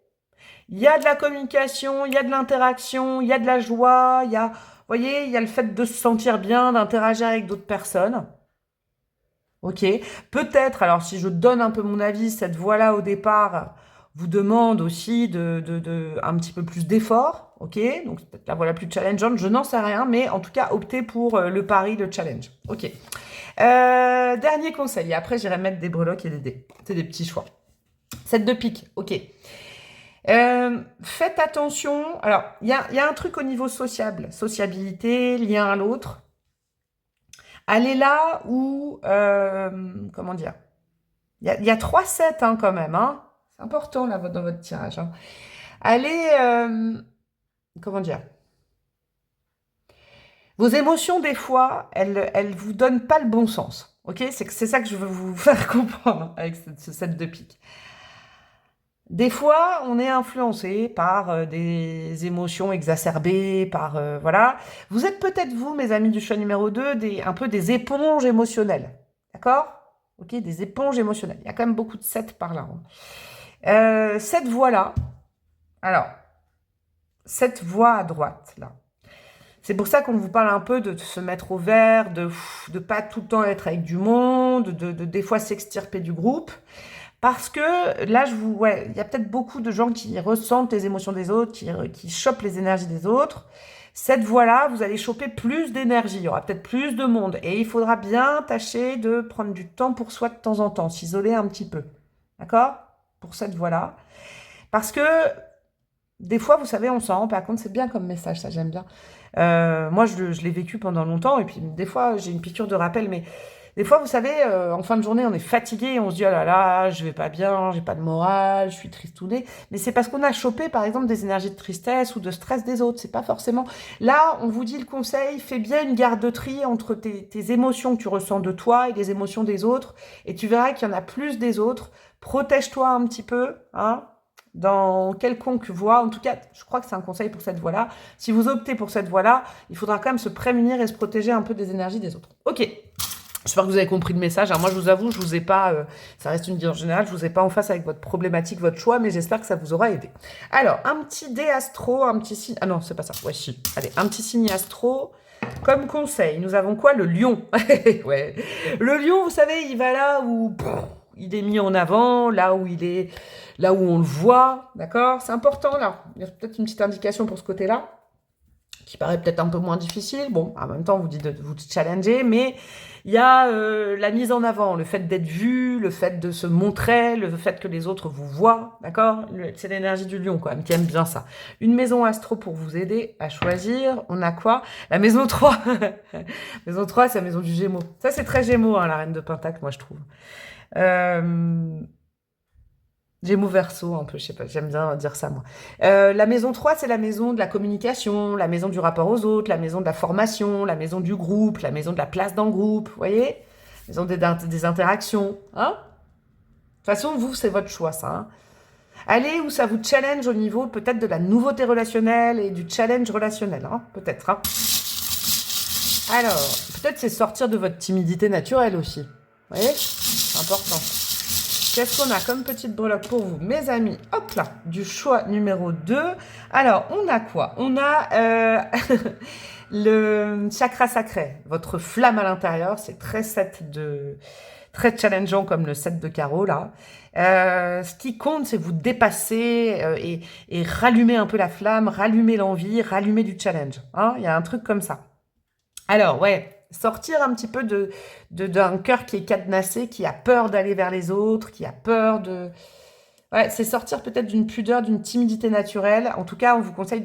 il y a de la communication, il y a de l'interaction, il y a de la joie, vous voyez, il y a le fait de se sentir bien, d'interagir avec d'autres personnes. Ok. Peut-être, alors si je donne un peu mon avis, cette voie-là au départ vous demande aussi un petit peu plus d'effort. Ok. Donc c'est peut-être la voie la plus challengeante, je n'en sais rien, mais en tout cas, optez pour le pari, le challenge. Ok. Dernier conseil, et après j'irai mettre des breloques et des dés. C'est des petits choix. 7 de pique, ok. Faites attention. Alors, il y a un truc au niveau sociable, sociabilité, lien à l'autre. Allez là où, comment dire, il y a 3 sets hein, quand même. Hein. C'est important là dans votre tirage. Hein. Allez, comment dire, Vos émotions, des fois, elles vous donnent pas le bon sens. Ok? C'est ça que je veux vous faire comprendre avec ce 7 de pique. Des fois, on est influencé par des émotions exacerbées, par voilà. Vous êtes peut-être vous, mes amis du choix numéro 2, un peu des éponges émotionnelles. D'accord? Ok, des éponges émotionnelles. Il y a quand même beaucoup de 7 par là. Cette voie-là, alors, cette voie à droite, là. C'est pour ça qu'on vous parle un peu de se mettre au vert, de pas tout le temps être avec du monde, de des fois s'extirper du groupe. Parce que là, ouais, il y a peut-être beaucoup de gens qui ressentent les émotions des autres, qui chopent les énergies des autres. Cette voie-là, vous allez choper plus d'énergie, il y aura peut-être plus de monde. Et il faudra bien tâcher de prendre du temps pour soi de temps en temps, s'isoler un petit peu. D'accord? Pour cette voie-là. Parce que des fois, vous savez, on s'en rend pas compte. C'est bien comme message, ça j'aime bien. Moi, je l'ai vécu pendant longtemps. Et puis, des fois, j'ai une piqûre de rappel. Mais des fois, vous savez, en fin de journée, on est fatigué. Et on se dit, oh là là, je vais pas bien, j'ai pas de morale, je suis tristouné. Mais c'est parce qu'on a chopé, par exemple, des énergies de tristesse ou de stress des autres. C'est pas forcément... Là, on vous dit le conseil, fais bien une garde-tri entre tes émotions que tu ressens de toi et les émotions des autres. Et tu verras qu'il y en a plus des autres. Protège-toi un petit peu, hein, dans quelconque voie. En tout cas, je crois que c'est un conseil pour cette voie-là. Si vous optez pour cette voie-là, il faudra quand même se prémunir et se protéger un peu des énergies des autres. Ok. J'espère que vous avez compris le message. Alors moi, je vous avoue, je vous ai pas, ça reste une guide générale, je vous ai pas en face avec votre problématique, votre choix, mais j'espère que ça vous aura aidé. Alors, un petit dé astro, un petit signe... Ah non, c'est pas ça. Ouais, si. Allez, un petit signe astro. Comme conseil, nous avons quoi? Le lion. Ouais. Le lion, vous savez, il va là où... il est mis en avant, là où il est, là où on le voit, d'accord? C'est important, là. Il y a peut-être une petite indication pour ce côté-là, qui paraît peut-être un peu moins difficile. Bon, en même temps, on vous dit de vous challenger, mais il y a la mise en avant, le fait d'être vu, le fait de se montrer, le fait que les autres vous voient, d'accord? C'est l'énergie du lion, quand même, qui aime bien ça. Une maison astro pour vous aider à choisir. On a quoi? La maison 3. Maison 3, c'est la maison du Gémeaux. Ça, c'est très Gémeaux, hein, la reine de Pentacle, moi, je trouve. Gémeaux Verseau, un peu, je sais pas, j'aime bien dire ça, moi. La maison 3, c'est la maison de la communication, la maison du rapport aux autres, la maison de la formation, la maison du groupe, la maison de la place dans le groupe, vous voyez? Maison des interactions, hein? De toute façon, vous, c'est votre choix, ça, hein? Allez où ça vous challenge au niveau peut-être de la nouveauté relationnelle et du challenge relationnel, hein? Peut-être, hein? Alors, peut-être c'est sortir de votre timidité naturelle aussi. Vous voyez? C'est important. Qu'est-ce qu'on a comme petite breloque pour vous, mes amis? Hop là, du choix numéro 2. Alors, on a quoi? On a le chakra sacré, votre flamme à l'intérieur. C'est très très challengeant comme le 7 de carreau, là. Ce qui compte, c'est vous dépasser et rallumer un peu la flamme, rallumer l'envie, rallumer du challenge. Hein, il y a un truc comme ça. Alors, ouais, sortir un petit peu d'un cœur qui est cadenassé, qui a peur d'aller vers les autres, qui a peur de... Ouais, c'est sortir peut-être d'une pudeur, d'une timidité naturelle. En tout cas, on vous conseille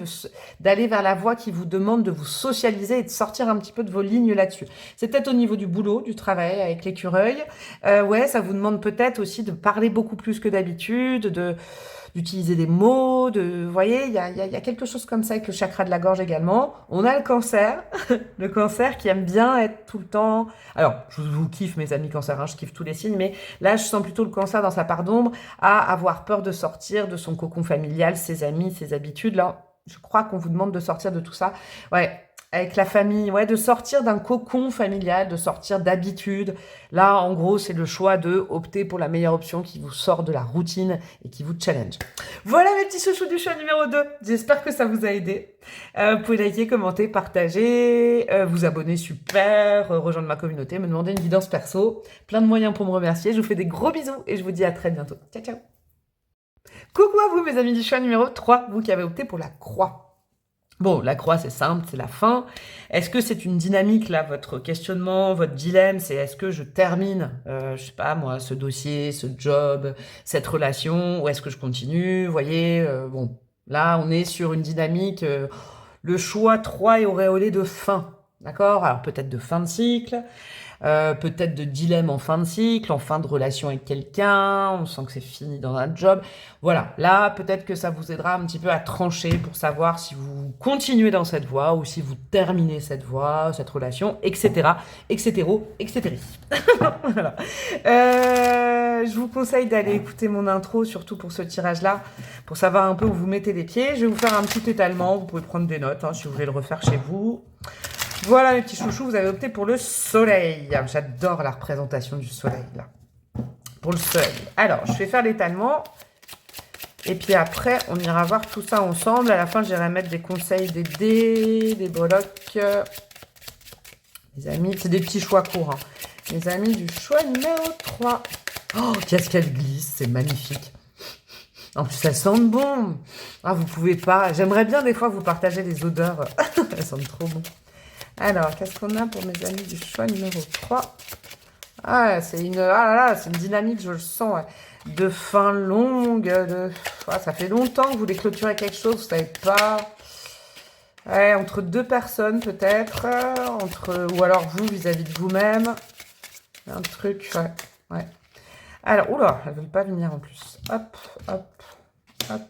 d'aller vers la voie qui vous demande de vous socialiser et de sortir un petit peu de vos lignes là-dessus. C'est peut-être au niveau du boulot, du travail avec l'écureuil. Ouais, ça vous demande peut-être aussi de parler beaucoup plus que d'habitude, d'utiliser des mots, vous voyez, il y a quelque chose comme ça avec le chakra de la gorge également. On a le cancer, le cancer qui aime bien être tout le temps... Alors, je vous kiffe mes amis cancer, hein, je kiffe tous les signes, mais là, je sens plutôt le cancer dans sa part d'ombre, à avoir peur de sortir de son cocon familial, ses amis, ses habitudes. Là, je crois qu'on vous demande de sortir de tout ça. Ouais, avec la famille, ouais, de sortir d'un cocon familial, de sortir d'habitude. Là, en gros, c'est le choix de opter pour la meilleure option qui vous sort de la routine et qui vous challenge. Voilà mes petits chouchous du choix numéro 2. J'espère que ça vous a aidé. Vous pouvez liker, commenter, partager, vous abonner, super, rejoindre ma communauté, me demander une guidance perso. Plein de moyens pour me remercier. Je vous fais des gros bisous et je vous dis à très bientôt. Ciao, ciao. Coucou à vous, mes amis du choix numéro 3, vous qui avez opté pour la croix. Bon, la croix, c'est simple, c'est la fin. Est-ce que c'est une dynamique, là, votre questionnement, votre dilemme, c'est est-ce que je termine, je sais pas, moi, ce dossier, ce job, cette relation, ou est-ce que je continue? Vous voyez, bon, là, on est sur une dynamique, le choix 3 est auréolé de fin. D'accord? Alors peut-être de fin de cycle, peut-être de dilemme en fin de cycle, en fin de relation avec quelqu'un, on sent que c'est fini dans un job. Voilà, là, peut-être que ça vous aidera un petit peu à trancher pour savoir si vous continuez dans cette voie ou si vous terminez cette voie, cette relation, etc., etc., etc. Voilà. Je vous conseille d'aller écouter mon intro, surtout pour ce tirage-là, pour savoir un peu où vous mettez les pieds. Je vais vous faire un petit étalement, vous pouvez prendre des notes si vous voulez le refaire chez vous. Voilà mes petits chouchous, vous avez opté pour le soleil. J'adore la représentation du soleil là. Pour le soleil. Alors, je vais faire l'étalement. Et puis après, on ira voir tout ça ensemble. À la fin, j'irai mettre des conseils, des dés, des breloques. Les amis, c'est des petits choix courts. Les amis du choix numéro 3. Oh, qu'est-ce qu'elle glisse, c'est magnifique. En plus, elles sentent bon. Ah, vous pouvez pas. J'aimerais bien des fois vous partager les odeurs. Elles sentent trop bon. Alors, qu'est-ce qu'on a pour mes amis du choix numéro 3? Ah, c'est une, ah là là, c'est une dynamique, je le sens, ouais. De fin longue. Ça fait longtemps que vous voulez clôturer quelque chose, vous savez pas. Ouais, entre deux personnes peut-être, ou alors vous vis-à-vis de vous-même. Un truc, ouais. Alors, oula, elles ne veulent pas venir en plus. Hop, hop, hop,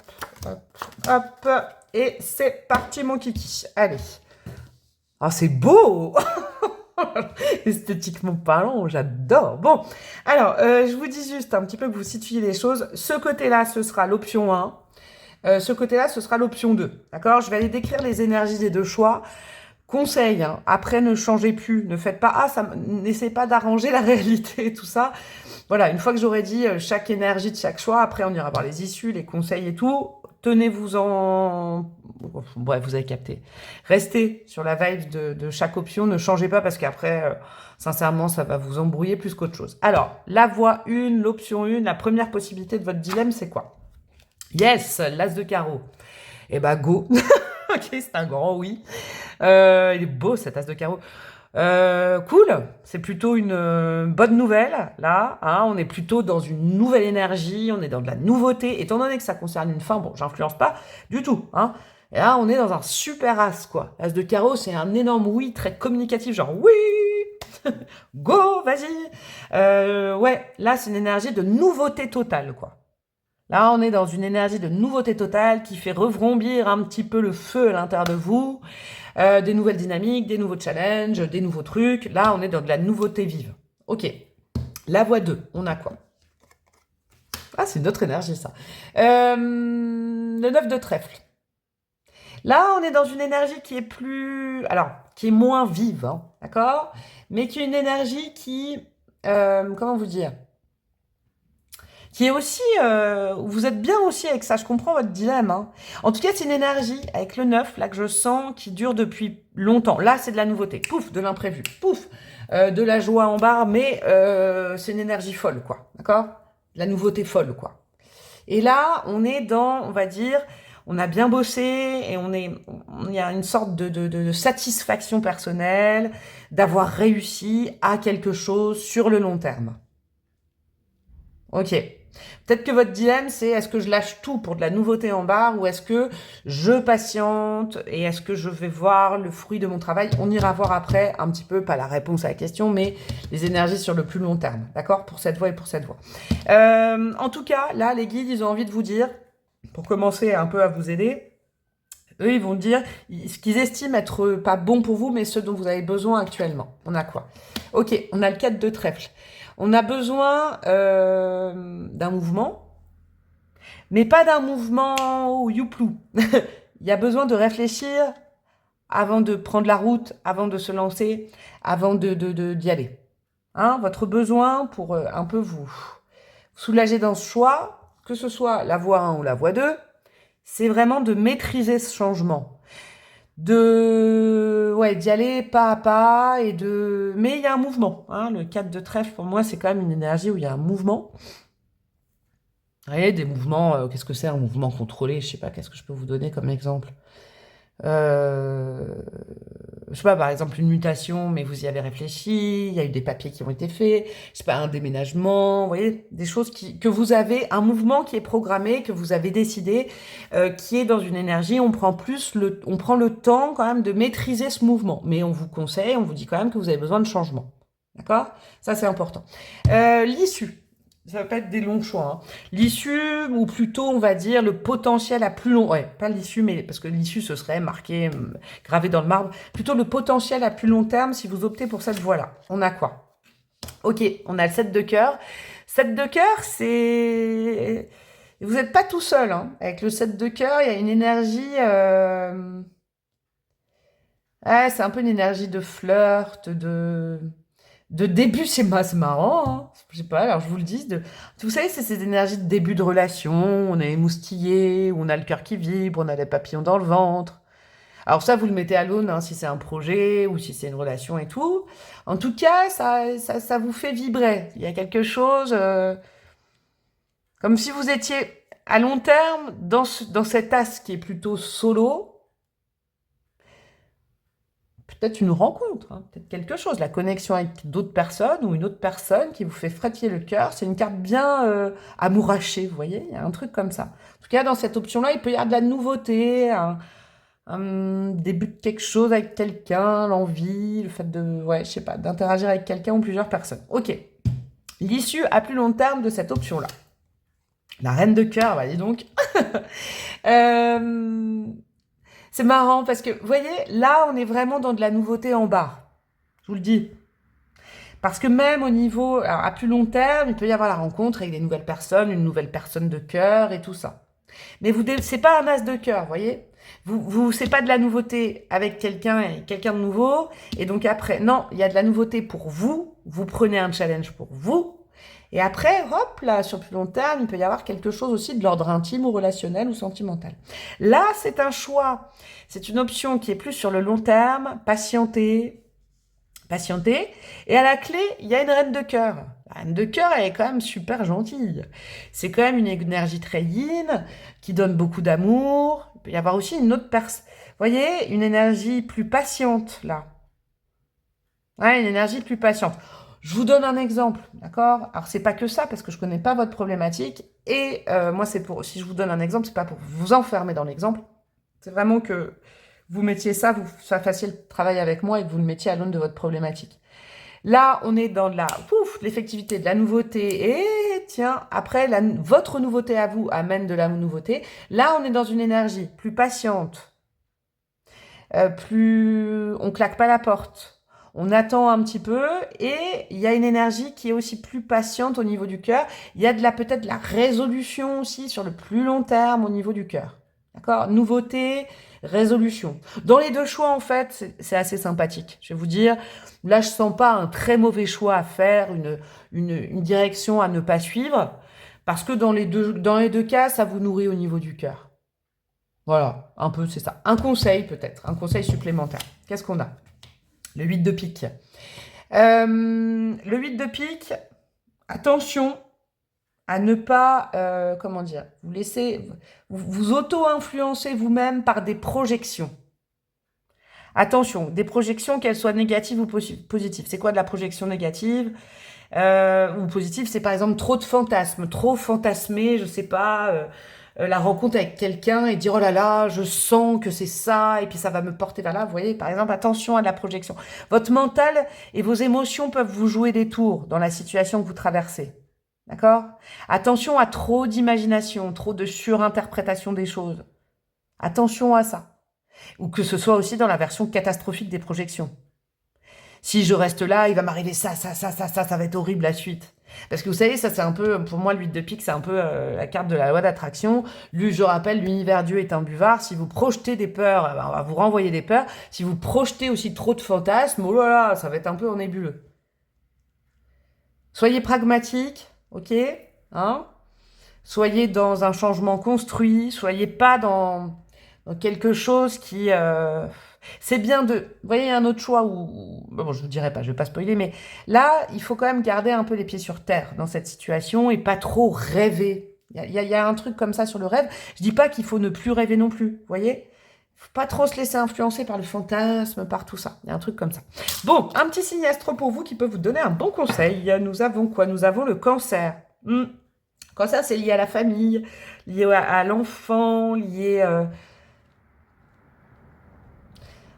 hop, hop. Et c'est parti, mon kiki. Allez. Ah, c'est beau. Esthétiquement parlant, j'adore. Bon, alors, je vous dis juste un petit peu que vous situiez les choses. Ce côté-là, ce sera l'option 1. Ce côté-là, ce sera l'option 2. D'accord? Je vais aller décrire les énergies des deux choix. Conseil, après, ne changez plus. Ne faites pas, n'essayez pas d'arranger la réalité et tout ça. Voilà, une fois que j'aurai dit chaque énergie de chaque choix, après, on ira voir les issues, les conseils et tout. Tenez-vous en... Bref, vous avez capté. Restez sur la vibe de chaque option. Ne changez pas parce qu'après, sincèrement, ça va vous embrouiller plus qu'autre chose. Alors, la voie 1, l'option 1, la première possibilité de votre dilemme, c'est quoi? Yes, l'as de carreau. Eh ben, go. Ok, c'est un grand oui. Il est beau cet as de carreau. Cool, c'est plutôt une bonne nouvelle, là. On est plutôt dans une nouvelle énergie, on est dans de la nouveauté. Étant donné que ça concerne une fin, bon, j'influence pas du tout. Et là, on est dans un super as, quoi. L'as de carreau, c'est un énorme oui, très communicatif, genre oui, go, vas-y. Ouais, là, c'est une énergie de nouveauté totale, quoi. Là, on est dans une énergie de nouveauté totale qui fait rebondir un petit peu le feu à l'intérieur de vous, des nouvelles dynamiques, des nouveaux challenges, des nouveaux trucs. Là, on est dans de la nouveauté vive. Ok. La voie 2, on a quoi? Ah, c'est une autre énergie, ça. Le 9 de trèfle. Là, on est dans une énergie qui est plus... Alors, qui est moins vive, d'accord? Mais qui est une énergie qui... comment vous dire? Qui est aussi, vous êtes bien aussi avec ça, je comprends votre dilemme. En tout cas, c'est une énergie avec le 9, là, que je sens, qui dure depuis longtemps. Là, c'est de la nouveauté, pouf, de l'imprévu, pouf, de la joie en barre, mais c'est une énergie folle, quoi, d'accord? La nouveauté folle, quoi. Et là, on est dans, on va dire, on a bien bossé et il y a une sorte de satisfaction personnelle d'avoir réussi à quelque chose sur le long terme. Ok. Peut-être que votre dilemme, c'est est-ce que je lâche tout pour de la nouveauté en barre ou est-ce que je patiente et est-ce que je vais voir le fruit de mon travail? On ira voir après un petit peu, pas la réponse à la question, mais les énergies sur le plus long terme, d'accord? Pour cette voie et pour cette voie. En tout cas, là, les guides, ils ont envie de vous dire, pour commencer un peu à vous aider, eux, ils vont dire ce qu'ils estiment être pas bon pour vous, mais ce dont vous avez besoin actuellement. On a quoi? Ok, on a le 4 de trèfle. On a besoin d'un mouvement, mais pas d'un mouvement au youplou. Il y a besoin de réfléchir avant de prendre la route, avant de se lancer, avant d'y aller. Votre besoin pour un peu vous soulager dans ce choix, que ce soit la voie 1 ou la voie 2, c'est vraiment de maîtriser ce changement. D'y aller pas à pas mais il y a un mouvement. Le 4 de trèfle, pour moi, c'est quand même une énergie où il y a un mouvement. Vous voyez, des mouvements, qu'est-ce que c'est un mouvement contrôlé? Je sais pas, qu'est-ce que je peux vous donner comme exemple? Euh, je sais pas, par exemple, une mutation, mais vous y avez réfléchi, il y a eu des papiers qui ont été faits, je sais pas, un déménagement, vous voyez, des choses que vous avez, un mouvement qui est programmé, que vous avez décidé, qui est dans une énergie, on prend le temps quand même de maîtriser ce mouvement, mais on vous conseille, on vous dit quand même que vous avez besoin de changement. D'accord? Ça, c'est important. L'issue. Ça va pas être des longs choix, hein. L'issue, ou plutôt, on va dire, le potentiel à plus long... Ouais, pas l'issue, mais parce que l'issue, ce serait marqué, gravé dans le marbre. Plutôt le potentiel à plus long terme si vous optez pour cette voie-là. On a quoi? Ok, on a le 7 de cœur. 7 de cœur, c'est... Vous n'êtes pas tout seul, hein. Avec le 7 de cœur, il y a une énergie... Ouais, c'est un peu une énergie de flirt, de début, c'est marrant, hein. Je sais pas, alors je vous le dis, vous savez, c'est ces énergies de début de relation, on est émoustillé, on a le cœur qui vibre, on a les papillons dans le ventre. Alors ça, vous le mettez à l'aune, hein, si c'est un projet ou si c'est une relation et tout. En tout cas, ça vous fait vibrer. Il y a quelque chose, comme si vous étiez à long terme dans cet as qui est plutôt solo, peut-être une rencontre, hein, peut-être quelque chose, la connexion avec d'autres personnes ou une autre personne qui vous fait frétiller le cœur. C'est une carte bien amourachée, vous voyez, il y a un truc comme ça. En tout cas, dans cette option-là, il peut y avoir de la nouveauté, un début de quelque chose avec quelqu'un, l'envie, le fait de, ouais, je sais pas, d'interagir avec quelqu'un ou plusieurs personnes. Ok. L'issue à plus long terme de cette option-là. La reine de cœur, bah dis donc. euh, C'est marrant parce que, vous voyez, là, on est vraiment dans de la nouveauté en bas. Je vous le dis. Parce que même au niveau, alors, à plus long terme, il peut y avoir la rencontre avec des nouvelles personnes, une nouvelle personne de cœur et tout ça. Mais c'est pas un as de cœur, vous voyez. C'est pas de la nouveauté avec quelqu'un et quelqu'un de nouveau. Et donc après, non, il y a de la nouveauté pour vous. Vous prenez un challenge pour vous. Et après, hop, là, sur plus long terme, il peut y avoir quelque chose aussi de l'ordre intime ou relationnel ou sentimental. Là, c'est un choix. C'est une option qui est plus sur le long terme, patienter, patienter. Et à la clé, il y a une reine de cœur. La reine de cœur, elle est quand même super gentille. C'est quand même une énergie très yin, qui donne beaucoup d'amour. Il peut y avoir aussi une autre personne. Vous voyez, une énergie plus patiente, là. Ouais, une énergie plus patiente. Je vous donne un exemple, d'accord? Alors, c'est pas que ça, parce que je connais pas votre problématique. Et moi, si je vous donne un exemple, c'est pas pour vous enfermer dans l'exemple. C'est vraiment que vous mettiez ça, ça facile de travailler avec moi et que vous le mettiez à l'aune de votre problématique. Là, on est dans de l'effectivité, de la nouveauté. Et tiens, après, votre nouveauté à vous amène de la nouveauté. Là, on est dans une énergie plus patiente, on claque pas la porte. On attend un petit peu et il y a une énergie qui est aussi plus patiente au niveau du cœur. Il y a peut-être de la résolution aussi sur le plus long terme au niveau du cœur. D'accord? Nouveauté, résolution. Dans les deux choix, en fait, c'est assez sympathique. Je vais vous dire, là, je sens pas un très mauvais choix à faire, une direction à ne pas suivre, parce que dans les deux cas, ça vous nourrit au niveau du cœur. Voilà, un peu, c'est ça. Un conseil peut-être, un conseil supplémentaire. Qu'est-ce qu'on a? Le 8 de pique. Le 8 de pique, attention à ne pas, comment dire, vous auto-influencer vous-même par des projections. Attention, des projections, qu'elles soient négatives ou positives. C'est quoi de la projection négative ou positive? C'est par exemple trop de fantasmes, trop fantasmer, je sais pas, la rencontre avec quelqu'un et dire oh là là, je sens que c'est ça et puis ça va me porter vers là. Vous voyez, par exemple, attention à la projection. Votre mental et vos émotions peuvent vous jouer des tours dans la situation que vous traversez. D'accord? Attention à trop d'imagination, trop de surinterprétation des choses. Attention à ça. Ou que ce soit aussi dans la version catastrophique des projections. Si je reste là, il va m'arriver ça va être horrible la suite. Parce que vous savez, ça c'est un peu, pour moi, le 8 de pique, c'est un peu la carte de la loi d'attraction. Je rappelle, l'univers Dieu est un buvard. Si vous projetez des peurs, on va vous renvoyer des peurs. Si vous projetez aussi trop de fantasmes, oh là là, ça va être un peu en nébuleux. Soyez pragmatique, ok, hein? Soyez dans un changement construit, soyez pas dans quelque chose qui... c'est bien de... Vous voyez, il y a un autre choix où... Bon, je vous dirai pas, je vais pas spoiler, mais là, il faut quand même garder un peu les pieds sur terre dans cette situation et pas trop rêver. Il y a un truc comme ça sur le rêve. Je dis pas qu'il faut ne plus rêver non plus, vous voyez? Faut pas trop se laisser influencer par le fantasme, par tout ça. Il y a un truc comme ça. Bon, un petit signe astro pour vous qui peut vous donner un bon conseil. Nous avons quoi? Nous avons le cancer. Cancer, c'est lié à la famille, lié à l'enfant, lié...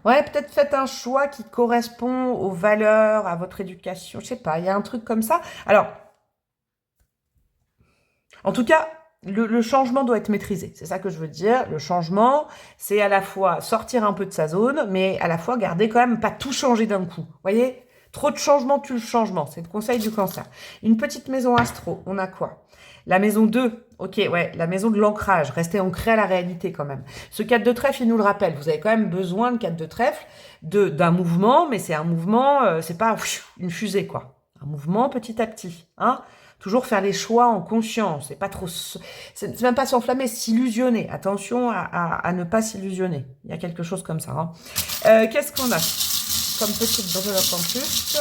Ouais, peut-être faites un choix qui correspond aux valeurs, à votre éducation. Je sais pas, il y a un truc comme ça. Alors, en tout cas, le changement doit être maîtrisé. C'est ça que je veux dire. Le changement, c'est à la fois sortir un peu de sa zone, mais à la fois garder quand même pas tout changer d'un coup. Vous voyez? Trop de changement tue le changement. C'est le conseil du cancer. Une petite maison astro, on a quoi? La maison 2, ok, ouais, la maison de l'ancrage. Restez ancré à la réalité quand même. Ce 4 de trèfle, il nous le rappelle. Vous avez quand même besoin, le 4 de trèfle, d'un mouvement, mais c'est un mouvement, c'est pas une fusée, quoi. Un mouvement petit à petit, hein. Toujours faire les choix en conscience. C'est pas trop, c'est même pas s'enflammer, s'illusionner. Attention à ne pas s'illusionner. Il y a quelque chose comme ça, hein. Qu'est-ce qu'on a comme petite enveloppe en plus?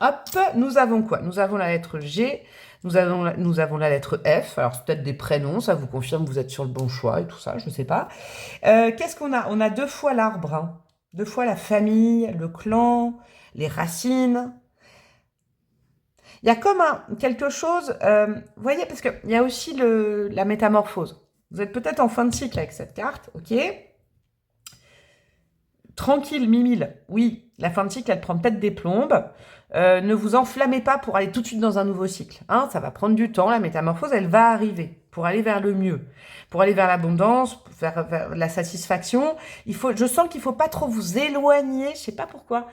Hop, nous avons quoi? Nous avons la lettre G, nous avons la lettre F. Alors, c'est peut-être des prénoms, ça vous confirme que vous êtes sur le bon choix et tout ça, je sais pas. Qu'est-ce qu'on a? On a 2 fois l'arbre, hein. 2 fois la famille, le clan, les racines. Il y a comme quelque chose, vous voyez, parce qu'il y a aussi la métamorphose. Vous êtes peut-être en fin de cycle avec cette carte, ok? Tranquille, Mimile, oui, la fin de cycle, elle prend peut-être des plombes. Ne vous enflammez pas pour aller tout de suite dans un nouveau cycle. Hein, ça va prendre du temps, la métamorphose, elle va arriver pour aller vers le mieux, pour aller vers l'abondance, vers la satisfaction. Je sens qu'il ne faut pas trop vous éloigner, je ne sais pas pourquoi.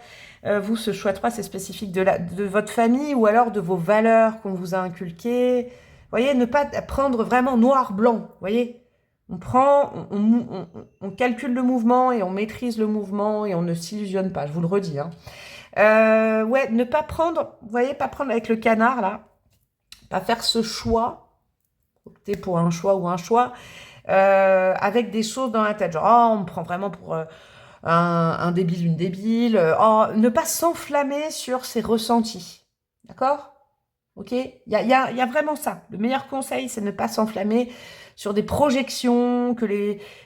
Vous, ce choix 3, c'est spécifique de votre famille ou alors de vos valeurs qu'on vous a inculquées. Vous voyez, ne pas prendre vraiment noir-blanc, vous voyez. On prend, on calcule le mouvement et on maîtrise le mouvement et on ne s'illusionne pas, je vous le redis. Hein. Ouais, ne pas prendre, vous voyez, pas prendre avec le canard, là. Pas faire ce choix, opter pour un choix ou un choix, avec des choses dans la tête. Genre, oh, on me prend vraiment pour un débile, une débile. Oh, ne pas s'enflammer sur ses ressentis. D'accord? Ok, il y a vraiment ça. Le meilleur conseil, c'est ne pas s'enflammer sur des projections